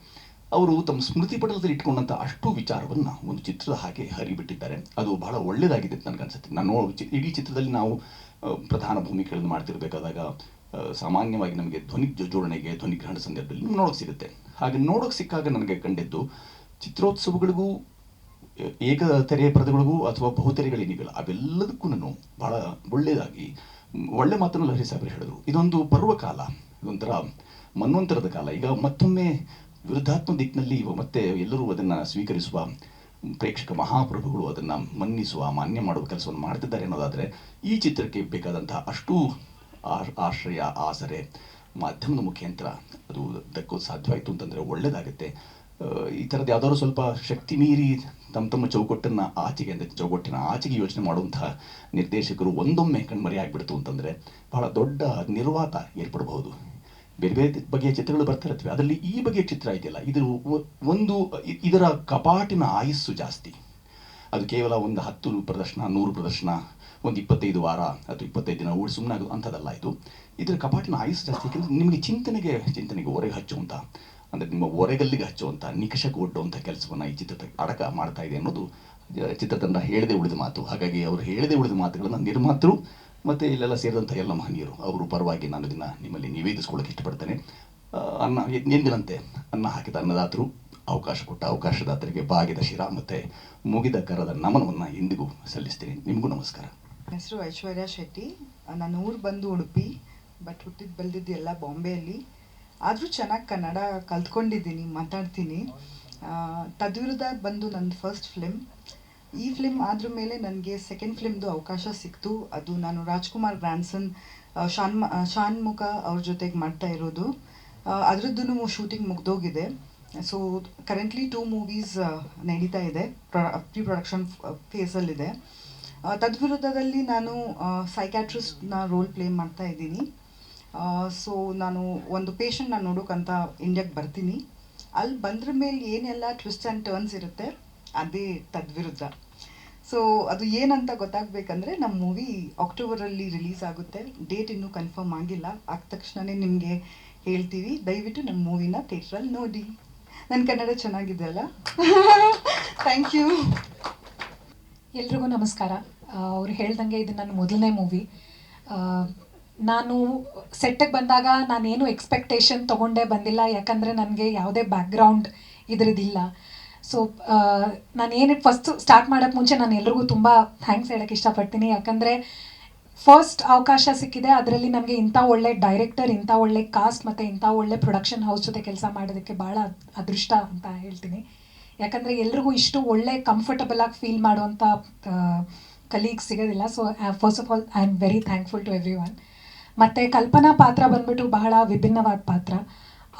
ಅವರು ತಮ್ಮ ಸ್ಮೃತಿ ಪಟಲದಲ್ಲಿ ಇಟ್ಕೊಂಡಂಥ ಅಷ್ಟು ವಿಚಾರವನ್ನು ಒಂದು ಚಿತ್ರದ ಹಾಗೆ ಹರಿಬಿಟ್ಟಿದ್ದಾರೆ. ಅದು ಬಹಳ ಒಳ್ಳೆಯದಾಗಿದೆ ಅಂತ ನನಗನ್ಸುತ್ತೆ. ನಾನು ಇಡೀ ಚಿತ್ರದಲ್ಲಿ ನಾವು ಪ್ರಧಾನ ಭೂಮಿಕೆಗಳನ್ನು ಮಾಡ್ತಿರ್ಬೇಕಾದಾಗ ಸಾಮಾನ್ಯವಾಗಿ ನಮಗೆ ಧ್ವನಿ ಜೋಡಣೆಗೆ, ಧ್ವನಿ ಗ್ರಹಣ ಸಂದರ್ಭದಲ್ಲಿ ನೋಡೋಕೆ ಸಿಗುತ್ತೆ. ಹಾಗೆ ನೋಡೋಕೆ ಸಿಕ್ಕಾಗ ನನಗೆ ಕಂಡಿದ್ದು, ಚಿತ್ರೋತ್ಸವಗಳಿಗೂ ಏಕತೆರೆಯ ಪರದೆಗಳಿಗೂ ಅಥವಾ ಬಹುತೆರೆಗಳೇನಿವೆಯಲ್ಲ ಅವೆಲ್ಲದಕ್ಕೂ ನಾನು ಬಹಳ ಒಳ್ಳೆಯದಾಗಿ ಒಳ್ಳೆ ಮಾತನ್ನು ಲಹರಿ ಸಾಹೇಬರು ಹೇಳಿದ್ರು. ಇದೊಂದು ಪರ್ವಕಾಲ, ಇದೊಂಥರ ಮನ್ವಂತರದ ಕಾಲ. ಈಗ ಮತ್ತೊಮ್ಮೆ ವಿರುದ್ಧಾತ್ಮಕ ದಿಕ್ಕಿನಲ್ಲಿ ಮತ್ತೆ ಎಲ್ಲರೂ ಅದನ್ನು ಸ್ವೀಕರಿಸುವ ಪ್ರೇಕ್ಷಕ ಮಹಾಪ್ರಭುಗಳು ಅದನ್ನು ಮನ್ನಿಸುವ, ಮಾನ್ಯ ಮಾಡುವ ಕೆಲಸವನ್ನು ಮಾಡ್ತಿದ್ದಾರೆ ಅನ್ನೋದಾದರೆ, ಈ ಚಿತ್ರಕ್ಕೆ ಬೇಕಾದಂಥ ಅಷ್ಟು ಆಶ್ರಯ, ಆಸರೆ ಮಾಧ್ಯಮದ ಮುಖಾಂತರ ಅದು ದಕ್ಕೋದು ಸಾಧ್ಯವಾಯಿತು ಅಂತಂದರೆ ಒಳ್ಳೆಯದಾಗುತ್ತೆ. ಈ ಥರದ್ದು ಯಾವುದಾದ್ರು ಸ್ವಲ್ಪ ಶಕ್ತಿ ಮೀರಿ ತಮ್ಮ ಚೌಕಟ್ಟನ್ನು ಆಚೆಗೆ, ಅಂದರೆ ಚೌಕಟ್ಟಿನ ಆಚೆಗೆ ಯೋಚನೆ ಮಾಡುವಂಥ ನಿರ್ದೇಶಕರು ಒಂದೊಮ್ಮೆ ಕಣ್ಮರೆ ಆಗಿಬಿಡ್ತು ಅಂತಂದರೆ ಬಹಳ ದೊಡ್ಡ ನಿರ್ವಾತ ಏರ್ಪಡಬಹುದು. ಬೇರೆ ಬೇರೆ ಬಗೆಯ ಚಿತ್ರಗಳು ಬರ್ತಾ ಇರ್ತವೆ, ಅದರಲ್ಲಿ ಈ ಬಗೆಯ ಚಿತ್ರ ಇದೆಯಲ್ಲ, ಇದರ ಕಪಾಟಿನ ಆಯಸ್ಸು ಜಾಸ್ತಿ. ಅದು ಕೇವಲ ಒಂದು 10 ಪ್ರದರ್ಶನ, 100 ಪ್ರದರ್ಶನ, ಒಂದು 25 ವಾರ ಅಥವಾ 25 ದಿನ ಓಡಿ ಸುಮ್ಮನೆ ಆಗೋದು ಅಂಥದ್ದಲ್ಲ. ಇದರ ಕಪಾಟಿನ ಆಯಸ್ಸು ಜಾಸ್ತಿ. ಯಾಕೆಂದರೆ ನಿಮಗೆ ಚಿಂತನೆಗೆ ಒರೆಗೆ ಹಚ್ಚುವಂಥ, ಅಂದರೆ ನಿಮ್ಮ ಒರೆಗಲ್ಲಿಗೆ ಹಚ್ಚುವಂಥ, ನಿಕಷಕ್ಕೆ ಒಡ್ಡುವಂಥ ಕೆಲಸವನ್ನು ಈ ಚಿತ್ರ ಅಡಕ ಮಾಡ್ತಾ ಇದೆ ಅನ್ನೋದು ಚಿತ್ರತಂಡ ಹೇಳದೆ ಉಳಿದ ಮಾತು. ಹಾಗಾಗಿ ಅವರು ಹೇಳದೆ ಉಳಿದ ಮಾತುಗಳನ್ನು ನಿರ್ಮಾತರು ಮತ್ತು ಇಲ್ಲೆಲ್ಲ ಸೇರಿದಂಥ ಎಲ್ಲ ಮಹನೀಯರು ಅವರು ಪರವಾಗಿ ನಾನು ಇದನ್ನು ನಿಮ್ಮಲ್ಲಿ ನಿವೇದಿಸ್ಕೊಳ್ಳೋಕೆ ಇಷ್ಟಪಡ್ತೇನೆ. ಎಂದಿನಂತೆ ಅನ್ನ ಹಾಕಿದ ಅನ್ನದಾತರು, ಅವಕಾಶ ಕೊಟ್ಟ ಅವಕಾಶದಾತರಿಗೆ ಬಾಗಿದ ಶಿರ ಮತ್ತು ಮುಗಿದ ಕರದ ನಮನವನ್ನು ಎಂದಿಗೂ ಸಲ್ಲಿಸ್ತೀನಿ. ನಿಮಗೂ ನಮಸ್ಕಾರ. ನನ್ನ ಹೆಸರು ಐಶ್ವರ್ಯ ಶೆಟ್ಟಿ. ನನ್ನ ಊರು ಬಂದು ಉಡುಪಿ, ಬಟ್ ಹುಟ್ಟಿದ್ದು ಬೆಳೆದಿದ್ದು ಎಲ್ಲ ಬಾಂಬೆಯಲ್ಲಿ. ಆದರೂ ಚೆನ್ನಾಗಿ ಕನ್ನಡ ಕಲ್ತ್ಕೊಂಡಿದ್ದೀನಿ, ಮಾತಾಡ್ತೀನಿ. ತದ್ವಿರುದ್ಧ ಬಂದು ನನ್ನ ಫಸ್ಟ್ ಫಿಲ್ಮ್. ಈ ಫಿಲ್ಮ್ ಆದ್ರ ಮೇಲೆ ನನಗೆ ಸೆಕೆಂಡ್ ಫಿಲ್ಮ್ದು ಅವಕಾಶ ಸಿಕ್ತು. ಅದು ನಾನು ರಾಜ್ಕುಮಾರ್ ಗ್ರ್ಯಾಂಡ್ಸನ್ ಶಾನ್ಮುಖ ಅವ್ರ ಜೊತೆಗೆ ಮಾಡ್ತಾ ಇರೋದು. ಅದರದ್ದು ಶೂಟಿಂಗ್ ಮುಗ್ದೋಗಿದೆ. ಸೊ ಕರೆಂಟ್ಲಿ 2 ಮೂವೀಸ್ ನಡೀತಾ ಇದೆ, ಪ್ರೀ ಪ್ರೊಡಕ್ಷನ್ ಫೇಸಲ್ಲಿದೆ. ತದ್ವಿರುದ್ಧದಲ್ಲಿ ನಾನು ಸೈಕ್ಯಾಟ್ರಿಸ್ಟ್ನ ರೋಲ್ ಪ್ಲೇ ಮಾಡ್ತಾ ಇದ್ದೀನಿ. ಸೊ ನಾನು ಒಂದು ಪೇಷಂಟ್ನ ನೋಡೋಕ್ಕಂತ ಇಂಡಿಯಾಗೆ ಬರ್ತೀನಿ. ಅಲ್ಲಿ ಬಂದ್ರ ಮೇಲೆ ಏನೆಲ್ಲ ಟ್ವಿಸ್ಟ್ ಆ್ಯಂಡ್ ಟರ್ನ್ಸ್ ಇರುತ್ತೆ ಅದೇ ತದ್ವಿರುದ್ಧ. ಸೊ ಅದು ಏನಂತ ಗೊತ್ತಾಗಬೇಕಂದ್ರೆ ನಮ್ಮ ಮೂವಿ ಅಕ್ಟೋಬರಲ್ಲಿ ರಿಲೀಸ್ ಆಗುತ್ತೆ. ಡೇಟ್ ಇನ್ನೂ ಕನ್ಫರ್ಮ್ ಆಗಿಲ್ಲ, ಆದ ತಕ್ಷಣವೇ ನಿಮಗೆ ಹೇಳ್ತೀವಿ. ದಯವಿಟ್ಟು ನಮ್ಮ ಮೂವಿನ ಥಿಯೇಟ್ರಲ್ಲಿ ನೋಡಿ. ನನ್ನ ಕನ್ನಡ ಚೆನ್ನಾಗಿದೆ ಅಲ್ಲ? Thank you. ಎಲ್ರಿಗೂ ನಮಸ್ಕಾರ. ಅವ್ರು ಹೇಳ್ದಂಗೆ ಇದು ನನ್ನ ಮೊದಲನೇ ಮೂವಿ. ನಾನು ಸೆಟ್ಟಿಗೆ ಬಂದಾಗ ನಾನೇನು ಎಕ್ಸ್ಪೆಕ್ಟೇಷನ್ ತೊಗೊಂಡೇ ಬಂದಿಲ್ಲ, ಯಾಕಂದರೆ ನನಗೆ ಯಾವುದೇ ಬ್ಯಾಕ್ಗ್ರೌಂಡ್ ಇದರದ್ದಿಲ್ಲ. ಸೊ ನಾನೇನು ಫಸ್ಟ್ ಸ್ಟಾರ್ಟ್ ಮಾಡೋಕ್ಕೆ ಮುಂಚೆ ನಾನು ಎಲ್ರಿಗೂ ತುಂಬ ಥ್ಯಾಂಕ್ಸ್ ಹೇಳೋಕ್ಕೆ ಇಷ್ಟಪಡ್ತೀನಿ. ಯಾಕಂದರೆ ಫಸ್ಟ್ ಅವಕಾಶ ಸಿಕ್ಕಿದೆ, ಅದರಲ್ಲಿ ನನಗೆ ಇಂಥ ಒಳ್ಳೆ ಡೈರೆಕ್ಟರ್, ಇಂಥ ಒಳ್ಳೆ ಕಾಸ್ಟ್ ಮತ್ತು ಇಂಥ ಒಳ್ಳೆ ಪ್ರೊಡಕ್ಷನ್ ಹೌಸ್ ಜೊತೆ ಕೆಲಸ ಮಾಡೋದಕ್ಕೆ ಭಾಳ ಅದೃಷ್ಟ ಅಂತ ಹೇಳ್ತೀನಿ. ಯಾಕಂದರೆ ಎಲ್ರಿಗೂ ಇಷ್ಟು ಒಳ್ಳೆ ಕಂಫರ್ಟಬಲಾಗಿ ಫೀಲ್ ಮಾಡುವಂಥ ಕಲೀಗ್ಸ್ ಸಿಗೋದಿಲ್ಲ. So first of all I am very thankful to everyone. ಮತ್ತು ಕಲ್ಪನಾ ಪಾತ್ರ ಬಂದ್ಬಿಟ್ಟು ಬಹಳ ವಿಭಿನ್ನವಾದ ಪಾತ್ರ.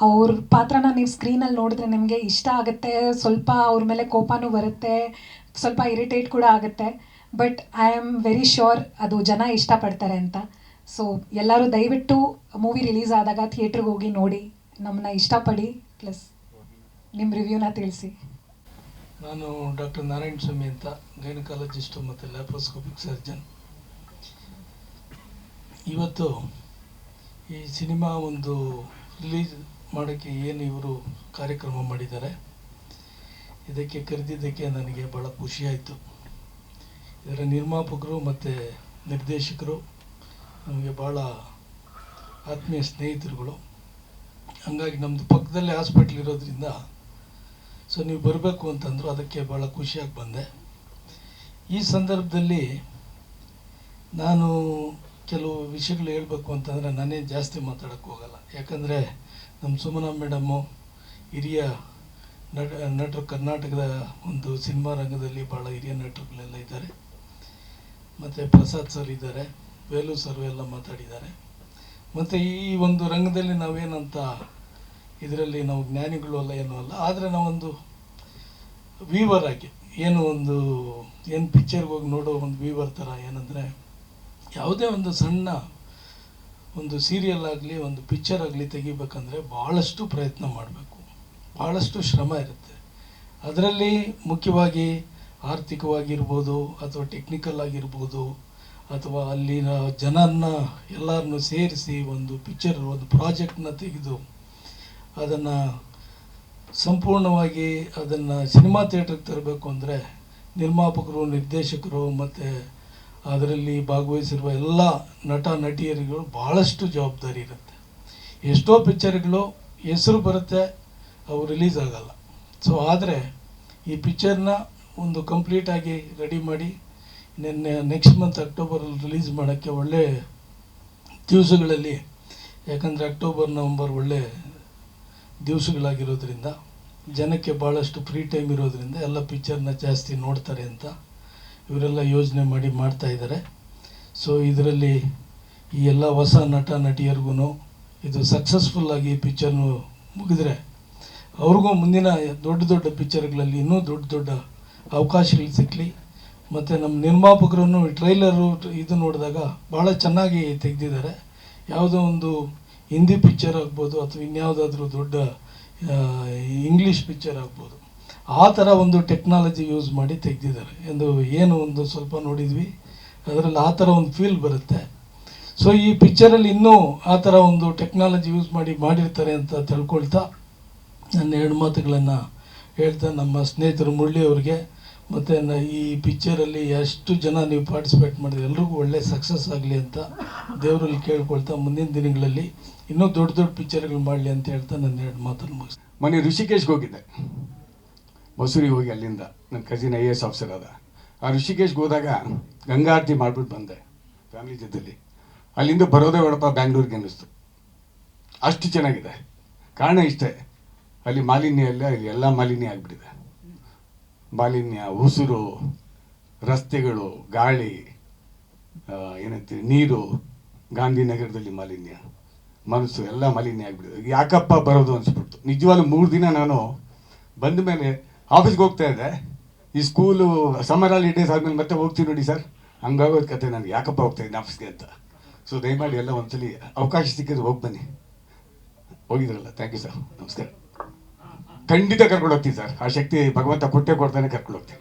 ಅವ್ರ ಪಾತ್ರನ ನೀವು ಸ್ಕ್ರೀನಲ್ಲಿ ನೋಡಿದ್ರೆ ನಿಮಗೆ ಇಷ್ಟ ಆಗುತ್ತೆ, ಸ್ವಲ್ಪ ಅವ್ರ ಮೇಲೆ ಕೋಪನೂ ಬರುತ್ತೆ, ಸ್ವಲ್ಪ ಇರಿಟೇಟ್ ಕೂಡ ಆಗುತ್ತೆ. But I am very sure ಅದು ಜನ ಇಷ್ಟಪಡ್ತಾರೆ ಅಂತ. ಸೊ ಎಲ್ಲರೂ ದಯವಿಟ್ಟು ಮೂವಿ ರಿಲೀಸ್ ಆದಾಗ ಥಿಯೇಟ್ರಿಗೆ ಹೋಗಿ ನೋಡಿ, ನಮ್ಮನ್ನ ಇಷ್ಟಪಡಿ, ಪ್ಲಸ್ ನಿಮ್ಮ ರಿವ್ಯೂನ ತಿಳಿಸಿ. ನಾನು ಡಾಕ್ಟರ್ ನಾರಾಯಣ ಸ್ವಾಮಿ ಅಂತ, ಗೈನಕಾಲಜಿಸ್ಟು ಮತ್ತು ಲ್ಯಾಪ್ರೋಸ್ಕೋಪಿಕ್ ಸರ್ಜನ್. ಇವತ್ತು ಈ ಸಿನಿಮಾ ಒಂದು ರಿಲೀಸ್ ಮಾಡೋಕ್ಕೆ ಏನು ಇವರು ಕಾರ್ಯಕ್ರಮ ಮಾಡಿದ್ದಾರೆ, ಇದಕ್ಕೆ ಕರೆದಿದ್ದಕ್ಕೆ ನನಗೆ ಭಾಳ ಖುಷಿಯಾಯಿತು. ಇದರ ನಿರ್ಮಾಪಕರು ಮತ್ತು ನಿರ್ದೇಶಕರು ನಮಗೆ ಭಾಳ ಆತ್ಮೀಯ ಸ್ನೇಹಿತರುಗಳು. ಹಂಗಾಗಿ ನಮ್ಮದು ಪಕ್ಕದಲ್ಲೇ ಹಾಸ್ಪಿಟ್ಲ್ ಇರೋದ್ರಿಂದ ಸೊ ನೀವು ಬರಬೇಕು ಅಂತಂದರು, ಅದಕ್ಕೆ ಭಾಳ ಖುಷಿಯಾಗಿ ಬಂದೆ. ಈ ಸಂದರ್ಭದಲ್ಲಿ ನಾನು ಕೆಲವು ವಿಷಯಗಳು ಹೇಳಬೇಕು ಅಂತಂದರೆ ನಾನೇ ಜಾಸ್ತಿ ಮಾತಾಡೋಕ್ಕೆ ಹೋಗಲ್ಲ. ಯಾಕಂದರೆ ನಮ್ಮ ಸುಮನಾ ಮೇಡಮ್ಮು ಹಿರಿಯ ನಟರು, ಕರ್ನಾಟಕದ ಒಂದು ಸಿನಿಮಾ ರಂಗದಲ್ಲಿ ಭಾಳ ಹಿರಿಯ ನಟರುಗಳೆಲ್ಲ ಇದ್ದಾರೆ. ಮತ್ತು ಪ್ರಸಾದ್ ಸರ್ ಇದ್ದಾರೆ, ವೇಲು ಸರ್ ಎಲ್ಲ ಮಾತಾಡಿದ್ದಾರೆ. ಮತ್ತು ಈ ಒಂದು ರಂಗದಲ್ಲಿ ನಾವೇನಂತ ಇದರಲ್ಲಿ ನಾವು ಜ್ಞಾನಿಗಳು ಅಲ್ಲ, ಏನೂ ಅಲ್ಲ. ಆದರೆ ನಾವೊಂದು ವೀವರ್ ಆಗಿ ಏನು ಪಿಕ್ಚರ್ಗೆ ಹೋಗಿ ನೋಡೋ ಒಂದು ವೀವರ್ ಥರ, ಏನಂದರೆ ಯಾವುದೇ ಒಂದು ಸಣ್ಣ ಒಂದು ಸೀರಿಯಲ್ ಆಗಲಿ, ಒಂದು ಪಿಕ್ಚರ್ ಆಗಲಿ ತೆಗಿಬೇಕಂದ್ರೆ ಭಾಳಷ್ಟು ಪ್ರಯತ್ನ ಮಾಡಬೇಕು, ಭಾಳಷ್ಟು ಶ್ರಮ ಇರುತ್ತೆ. ಅದರಲ್ಲಿ ಮುಖ್ಯವಾಗಿ ಆರ್ಥಿಕವಾಗಿರ್ಬೋದು, ಅಥವಾ ಟೆಕ್ನಿಕಲ್ ಆಗಿರ್ಬೋದು, ಅಥವಾ ಅಲ್ಲಿನ ಜನರನ್ನ ಎಲ್ಲರನ್ನು ಸೇರಿಸಿ ಒಂದು ಪಿಕ್ಚರ್, ಒಂದು ಪ್ರಾಜೆಕ್ಟ್ನ ತೆಗೆದು ಅದನ್ನು ಸಂಪೂರ್ಣವಾಗಿ ಅದನ್ನು ಸಿನಿಮಾ ಥಿಯೇಟ್ರಿಗೆ ತರಬೇಕು ಅಂದರೆ ನಿರ್ಮಾಪಕರು, ನಿರ್ದೇಶಕರು ಮತ್ತು ಅದರಲ್ಲಿ ಭಾಗವಹಿಸಿರುವ ಎಲ್ಲ ನಟ ನಟಿಯರಿಗಳು ಭಾಳಷ್ಟು ಜವಾಬ್ದಾರಿ ಇರುತ್ತೆ. ಎಷ್ಟೋ ಪಿಕ್ಚರ್ಗಳು ಹೆಸರು ಬರುತ್ತೆ, ಅವು ರಿಲೀಸ್ ಆಗಲ್ಲ. ಸೊ ಆದರೆ ಈ ಪಿಕ್ಚರ್ನ ಒಂದು ಕಂಪ್ಲೀಟಾಗಿ ರೆಡಿ ಮಾಡಿ ನೆಕ್ಸ್ಟ್ ಮಂತ್ ಅಕ್ಟೋಬರಲ್ಲಿ ರಿಲೀಸ್ ಮಾಡೋಕ್ಕೆ ಒಳ್ಳೆ ದಿವಸಗಳಲ್ಲಿ, ಯಾಕಂದರೆ ಅಕ್ಟೋಬರ್ ನವಂಬರ್ ಒಳ್ಳೆ ದಿವಸಗಳಾಗಿರೋದ್ರಿಂದ ಜನಕ್ಕೆ ಭಾಳಷ್ಟು ಫ್ರೀ ಟೈಮ್ ಇರೋದ್ರಿಂದ ಎಲ್ಲ ಪಿಕ್ಚರ್ನ ಜಾಸ್ತಿ ನೋಡ್ತಾರೆ ಅಂತ ಇವರೆಲ್ಲ ಯೋಜನೆ ಮಾಡಿ ಮಾಡ್ತಾಯಿದ್ದಾರೆ. ಸೊ ಇದರಲ್ಲಿ ಈ ಎಲ್ಲ ಹೊಸ ನಟ ನಟಿಯರಿಗೂ ಇದು ಸಕ್ಸಸ್ಫುಲ್ಲಾಗಿ ಪಿಕ್ಚರ್ನು ಮುಗಿದ್ರೆ ಅವ್ರಿಗೂ ಮುಂದಿನ ದೊಡ್ಡ ದೊಡ್ಡ ಪಿಕ್ಚರ್ಗಳಲ್ಲಿ ಇನ್ನೂ ದೊಡ್ಡ ದೊಡ್ಡ ಅವಕಾಶಗಳು ಸಿಕ್ಕಲಿ. ಮತ್ತು ನಮ್ಮ ನಿರ್ಮಾಪಕರನ್ನು ಟ್ರೈಲರು ಇದು ನೋಡಿದಾಗ ಭಾಳ ಚೆನ್ನಾಗಿ ತೆಗೆದಿದ್ದಾರೆ. ಯಾವುದೋ ಒಂದು ಹಿಂದಿ ಪಿಕ್ಚರ್ ಆಗ್ಬೋದು, ಅಥವಾ ಇನ್ಯಾವುದಾದ್ರೂ ದೊಡ್ಡ ಇಂಗ್ಲೀಷ್ ಪಿಕ್ಚರ್ ಆಗ್ಬೋದು, ಆ ಥರ ಒಂದು ಟೆಕ್ನಾಲಜಿ ಯೂಸ್ ಮಾಡಿ ತೆಗೆದಿದ್ದಾರೆ. ಏನು ಒಂದು ಸ್ವಲ್ಪ ನೋಡಿದ್ವಿ, ಅದರಲ್ಲಿ ಆ ಥರ ಒಂದು ಫೀಲ್ ಬರುತ್ತೆ. ಸೊ ಈ ಪಿಕ್ಚರಲ್ಲಿ ಇನ್ನೂ ಆ ಥರ ಒಂದು ಟೆಕ್ನಾಲಜಿ ಯೂಸ್ ಮಾಡಿರ್ತಾರೆ ಅಂತ ತಿಳ್ಕೊಳ್ತಾ ನನ್ನ 2 ಮಾತುಗಳನ್ನು ಹೇಳ್ತಾ, ನಮ್ಮ ಸ್ನೇಹಿತರು ಮುರಳಿ ಅವ್ರಿಗೆ ಮತ್ತು ಈ ಪಿಕ್ಚರಲ್ಲಿ ಎಷ್ಟು ಜನ ನೀವು ಪಾರ್ಟಿಸಿಪೇಟ್ ಮಾಡಿದ್ರೆ ಎಲ್ರಿಗೂ ಒಳ್ಳೆ ಸಕ್ಸಸ್ ಆಗಲಿ ಅಂತ ದೇವರಲ್ಲಿ ಕೇಳ್ಕೊಳ್ತಾ, ಮುಂದಿನ ದಿನಗಳಲ್ಲಿ ಇನ್ನೂ ದೊಡ್ಡ ದೊಡ್ಡ ಪಿಕ್ಚರ್ಗಳು ಮಾಡಲಿ ಅಂತ ಹೇಳ್ತಾ ನನ್ನ 2 ಮಾತನ್ನು ಮುಗಿಸ್ತೀನಿ. ಮೊನ್ನೆ ಋಷಿಕೇಶ್ಗೆ ಹೋಗಿದ್ದೆ, ಮಸೂರಿಗೆ ಹೋಗಿ. ಅಲ್ಲಿಂದ ನನ್ನ ಕಸಿನ್ IAS ಆಫೀಸರ್ ಅದ. ಆ ಋಷಿಕೇಶ್ಗೆ ಹೋದಾಗ ಗಂಗಾ ಆರತಿ ಮಾಡಿಬಿಟ್ಟು ಬಂದೆ ಫ್ಯಾಮಿಲಿ ಜೊತೆಲಿ. ಅಲ್ಲಿಂದ ಬರೋದೇ ಬೇಡಪ್ಪ ಬ್ಯಾಂಗ್ಳೂರಿಗೆ ಅನ್ನಿಸ್ತು, ಅಷ್ಟು ಚೆನ್ನಾಗಿದೆ. ಕಾರಣ ಇಷ್ಟೇ, ಅಲ್ಲಿ ಮಾಲಿನ್ಯ ಇಲ್ಲ, ಇಲ್ಲಿ ಎಲ್ಲ ಮಾಲಿನ್ಯ ಆಗಿಬಿಟ್ಟಿದೆ. ಮಾಲಿನ್ಯ, ಉಸಿರು, ರಸ್ತೆಗಳು, ಗಾಳಿ, ಏನಂತೀವಿ ನೀರು, ಗಾಂಧಿನಗರದಲ್ಲಿ ಮಾಲಿನ್ಯ, ಮನಸ್ಸು ಎಲ್ಲ ಮಾಲಿನ್ಯ ಆಗಿಬಿಟ್ಟಿದೆ. ಯಾಕಪ್ಪ ಬರೋದು ಅನಿಸ್ಬಿಡ್ತು. ನಿಜವಾಗ್ಲೂ 3 ದಿನ ನಾನು ಬಂದ ಮೇಲೆ ಆಫೀಸ್ಗೆ ಹೋಗ್ತಾ ಇದ್ದೆ, ಈ ಸ್ಕೂಲು ಸಮ್ಮರ್ ಹಾಲಿಡೇಸ್ ಆದಮೇಲೆ ಮತ್ತೆ ಹೋಗ್ತೀನಿ ನೋಡಿ ಸರ್, ಹಂಗಾಗೋದು ಕತೆ ನನಗೆ, ಯಾಕಪ್ಪ ಹೋಗ್ತಾ ಇದ್ದೀನಿ ಆಫೀಸ್ಗೆ ಅಂತ. ಸೊ ದಯಮಾಡಿ ಎಲ್ಲ ಒಂದ್ಸಲಿ ಅವಕಾಶ ಸಿಕ್ಕಿದ್ರೆ ಹೋಗಿ ಬನ್ನಿ. ಹೋಗಿದ್ರಲ್ಲ, ಥ್ಯಾಂಕ್ ಯು ಸರ್, ನಮಸ್ಕಾರ. ಖಂಡಿತ ಕರ್ಕೊಂಡು ಹೋಗ್ತೀನಿ ಸರ್, ಆ ಶಕ್ತಿ ಭಗವಂತ ಕೊಡ್ತಾನೆ ಕರ್ಕೊಂಡು ಹೋಗ್ತೀನಿ.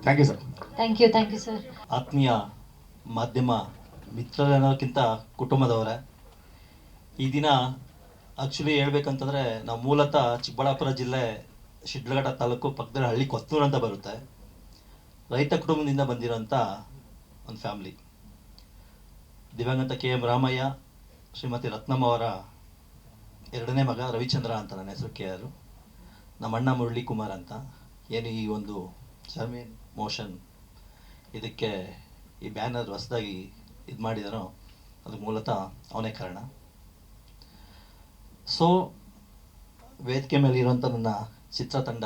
Thank you sir. Thank you sir. ಆತ್ಮೀಯ ಮಾಧ್ಯಮ ಮಿತ್ರರನ್ನೋಕ್ಕಿಂತ ಕುಟುಂಬದವರೇ, ಈ ದಿನ ಆ್ಯಕ್ಚುಲಿ ಹೇಳ್ಬೇಕಂತಂದರೆ ನಾವು ಮೂಲತಃ ಚಿಕ್ಕಬಳ್ಳಾಪುರ ಜಿಲ್ಲೆ ಶಿಡ್ಲಘಟ್ಟ ತಾಲೂಕು ಪಕ್ಕದ ಹಳ್ಳಿ ಕೊತ್ತೂರು ಅಂತ ಬರುತ್ತೆ. ರೈತ ಕುಟುಂಬದಿಂದ ಬಂದಿರೋಂಥ ಒಂದು ಫ್ಯಾಮ್ಲಿ. ದಿವಂಗತ KM ರಾಮಯ್ಯ, ಶ್ರೀಮತಿ ರತ್ನಮ್ಮ ಅವರ ಎರಡನೇ ಮಗ ರವಿಚಂದ್ರ ಅಂತ, ನನ್ನ ಹೆಸರು KR. ನಮ್ಮ ಅಣ್ಣ ಮುರಳಿ ಕುಮಾರ್ ಅಂತ. ಏನು ಈ ಒಂದು ಜಮೀನ್ ಮೋಷನ್ ಇದಕ್ಕೆ ಈ ಬ್ಯಾನರ್ ಹೊಸದಾಗಿ ಇದು ಮಾಡಿದಾನೋ ಅದಕ್ಕೆ ಮೂಲತಃ ಅವನೇ ಕಾರಣ. ಸೊ ವೇದಿಕೆ ಮೇಲೆ ಇರುವಂಥ ನನ್ನ ಚಿತ್ರತಂಡ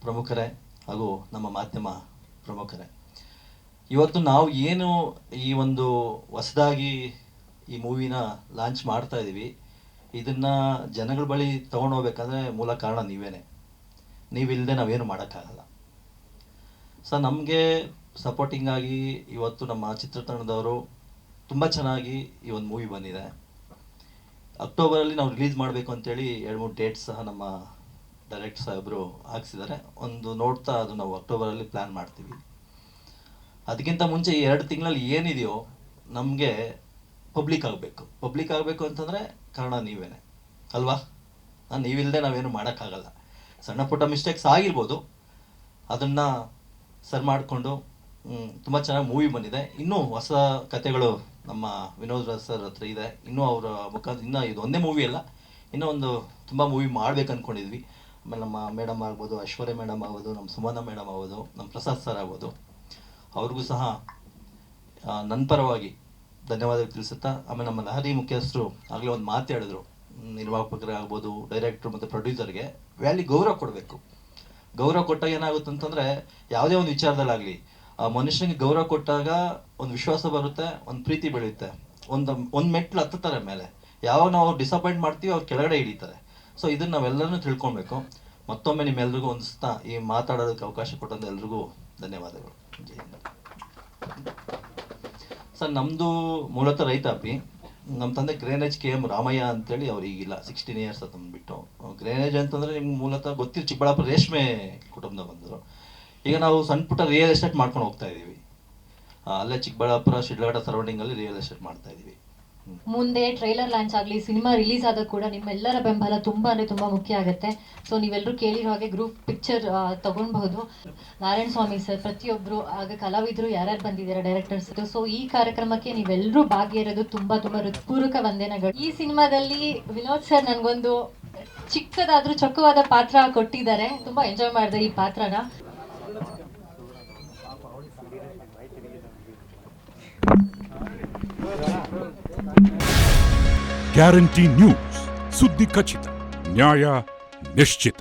ಪ್ರಮುಖರೇ ಹಾಗೂ ನಮ್ಮ ಮಾಧ್ಯಮ ಪ್ರಮುಖರೇ, ಇವತ್ತು ನಾವು ಏನು ಈ ಒಂದು ಹೊಸದಾಗಿ ಈ ಮೂವಿನ ಲಾಂಚ್ ಮಾಡ್ತಾ ಇದ್ದೀವಿ, ಇದನ್ನು ಜನಗಳ ಬಳಿ ತೊಗೊಂಡೋಗ್ಬೇಕಂದ್ರೆ ಮೂಲ ಕಾರಣ ನೀವೇನೆ. ನೀವಿಲ್ಲದೆ ನಾವೇನು ಮಾಡೋಕ್ಕಾಗಲ್ಲ. ಸೊ ನಮಗೆ ಸಪೋರ್ಟಿಂಗ್ ಆಗಿ ಇವತ್ತು ನಮ್ಮ ಚಿತ್ರತಂಡದವರು ತುಂಬ ಚೆನ್ನಾಗಿ ಈ ಒಂದು ಮೂವಿ ಬಂದಿದೆ. ಅಕ್ಟೋಬರಲ್ಲಿ ನಾವು ರಿಲೀಸ್ ಮಾಡಬೇಕು ಅಂತೇಳಿ 2-3 ಡೇಟ್ಸ್ ಸಹ ನಮ್ಮ ಡೈರೆಕ್ಟರ್ ಸಾಹೇಬರು ಹಾಕ್ಸಿದ್ದಾರೆ. ಒಂದು ನೋಡ್ತಾ ಅದು ನಾವು ಅಕ್ಟೋಬರಲ್ಲಿ ಪ್ಲ್ಯಾನ್ ಮಾಡ್ತೀವಿ. ಅದಕ್ಕಿಂತ ಮುಂಚೆ ಈ 2 ತಿಂಗಳಲ್ಲಿ ಏನಿದೆಯೋ ನಮಗೆ ಪಬ್ಲಿಕ್ ಆಗಬೇಕು ಅಂತಂದರೆ ಕಾರಣ ನೀವೇನೆ ಅಲ್ವಾ? ನೀವಿಲ್ಲದೆ ನಾವೇನು ಮಾಡೋಕ್ಕಾಗಲ್ಲ. ಸಣ್ಣ ಪುಟ್ಟ ಮಿಸ್ಟೇಕ್ಸ್ ಆಗಿರ್ಬೋದು, ಅದನ್ನು ಸರಿ ಮಾಡಿಕೊಂಡು ತುಂಬ ಚೆನ್ನಾಗಿ ಮೂವಿ ಬಂದಿದೆ. ಇನ್ನೂ ಹೊಸ ಕಥೆಗಳು ನಮ್ಮ ವಿನೋದ್ ರಾಜ್ ಸರ್ ಹತ್ರ ಇದೆ. ಇನ್ನೂ ಅವರ ಮುಖಾಂತರ ಇನ್ನೂ ಇದು ಒಂದೇ ಮೂವಿ ಅಲ್ಲ, ಇನ್ನೂ ಒಂದು ತುಂಬ ಮೂವಿ ಮಾಡ್ಬೇಕು ಅಂದ್ಕೊಂಡಿದ್ವಿ. ಆಮೇಲೆ ನಮ್ಮ ಮೇಡಮ್ ಆಗ್ಬೋದು, ಐಶ್ವರ್ಯ ಮೇಡಮ್ ಆಗ್ಬೋದು, ನಮ್ಮ ಸುಮನ ಮೇಡಮ್ ಆಗ್ಬೋದು, ನಮ್ಮ ಪ್ರಸಾದ್ ಸರ್ ಆಗ್ಬೋದು, ಅವ್ರಿಗೂ ಸಹ ನನ್ನ ಪರವಾಗಿ ಧನ್ಯವಾದ ತಿಳಿಸುತ್ತಾ, ಆಮೇಲೆ ನಮ್ಮ ಲಹರಿ ಮುಖ್ಯಸ್ಥರು ಆಗಲೇ ಒಂದು ಮಾತು ಹೇಳಿದ್ರು, ನಿರ್ಮಾಪಕರೇ ಆಗ್ಬೋದು, ಡೈರೆಕ್ಟ್ರು ಮತ್ತು ಪ್ರೊಡ್ಯೂಸರ್ಗೆ ವ್ಯಾಲಿ ಗೌರವ ಕೊಡಬೇಕು. ಗೌರವ ಕೊಟ್ಟಾಗ ಏನಾಗುತ್ತೆ ಅಂತಂದರೆ, ಯಾವುದೇ ಒಂದು ವಿಚಾರದಲ್ಲಾಗಲಿ ಆ ಮನುಷ್ಯನಿಗೆ ಗೌರವ ಕೊಟ್ಟಾಗ ಒಂದು ವಿಶ್ವಾಸ ಬರುತ್ತೆ, ಒಂದು ಪ್ರೀತಿ ಬೆಳೆಯುತ್ತೆ. ಒಂದು ಮೆಟ್ಲು ಹತ್ತುತ್ತಾರೆ ಮೇಲೆ. ಯಾವಾಗ ನಾವು ಡಿಸಪಾಯಿಂಟ್ ಮಾಡ್ತೀವಿ ಅವ್ರು ಕೆಳಗಡೆ ಹಿಡಿತಾರೆ. ಸೊ ಇದನ್ನು ನಾವೆಲ್ಲರೂ ತಿಳ್ಕೊಬೇಕು. ಮತ್ತೊಮ್ಮೆ ನಿಮ್ಮೆಲ್ರಿಗೂ ಒಂದಿಸ್ತಾ ಈ ಮಾತಾಡೋದಕ್ಕೆ ಅವಕಾಶ ಕೊಟ್ಟಂತ ಎಲ್ರಿಗೂ ಧನ್ಯವಾದಗಳು. ಸರ್, ನಮ್ಮದು ಮೂಲತಃ ರೈತಾಪಿ. ನಮ್ಮ ತಂದೆ ಗ್ರೇನೇಜ್ KM ರಾಮಯ್ಯ ಅಂತೇಳಿ ಅವ್ರು ಈಗಿಲ್ಲ, 16 ಇಯರ್ಸ್ ತಂದುಬಿಟ್ಟು. ಗ್ರೇನೇಜ್ ಅಂತಂದರೆ ನಿಮ್ಗೆ ಮೂಲತಃ ಗೊತ್ತಿರೋ ಚಿಕ್ಕಬಳ್ಳಾಪುರ ರೇಷ್ಮೆ ಕುಟುಂಬದ ಬಂದರು. ಈಗ ನಾವು ಸಣ್ಣ ಪುಟ್ಟ ರಿಯಲ್ ಎಸ್ಟೇಟ್ ಮಾಡ್ಕೊಂಡು ಹೋಗ್ತಾ ಇದ್ದೀವಿ. ಅಲ್ಲೇ ಚಿಕ್ಕಬಳ್ಳಾಪುರ ಶಿಡ್ಲಘಟ್ಟ ಸರೌಂಡಿಂಗಲ್ಲಿ ರಿಯಲ್ ಎಸ್ಟೇಟ್ ಮಾಡ್ತಾ ಇದ್ದೀವಿ. ಮುಂದೆ ಟ್ರೈಲರ್ ಲಾಂಚ್ ಆಗಲಿ, ಸಿನಿಮಾ ರಿಲೀಸ್ ಆದಾಗ ಕೂಡ ನಿಮ್ಮೆಲ್ಲರ ಬೆಂಬಲ ತುಂಬ ಮುಖ್ಯ ಆಗುತ್ತೆ. ಸೊ ನೀವೆಲ್ಲರೂ ಕೇಳಿರೋ ಹಾಗೆ ಗ್ರೂಪ್ ಪಿಕ್ಚರ್ ತಗೊಳ್ಬಹುದು. ನಾರಾಯಣ ಸ್ವಾಮಿ ಸರ್, ಪ್ರತಿಯೊಬ್ಬರು ಆಗ ಕಲಾವಿದರು ಯಾರ್ಯಾರು ಬಂದಿದ್ದಾರೆ, ಡೈರೆಕ್ಟರ್ಸ್. ಸೊ ಈ ಕಾರ್ಯಕ್ರಮಕ್ಕೆ ನೀವೆಲ್ಲರೂ ಭಾಗಿಯಾಗಿರೋದು ತುಂಬ ಹೃತ್ಪೂರ್ವಕ ವಂದನೆಗಳು. ಈ ಸಿನಿಮಾದಲ್ಲಿ ವಿನೋದ್ ಸರ್ ನನಗೊಂದು ಚಿಕ್ಕದಾದ್ರೂ ಚೊಕ್ಕವಾದ ಪಾತ್ರ ಕೊಟ್ಟಿದ್ದಾರೆ. ತುಂಬ ಎಂಜಾಯ್ ಮಾಡಿದೆ ಈ ಪಾತ್ರನ. ಗ್ಯಾರಂಟಿ ನ್ಯೂಸ್, ಸುದ್ದಿ ಖಚಿತ, ನ್ಯಾಯ ನಿಶ್ಚಿತ.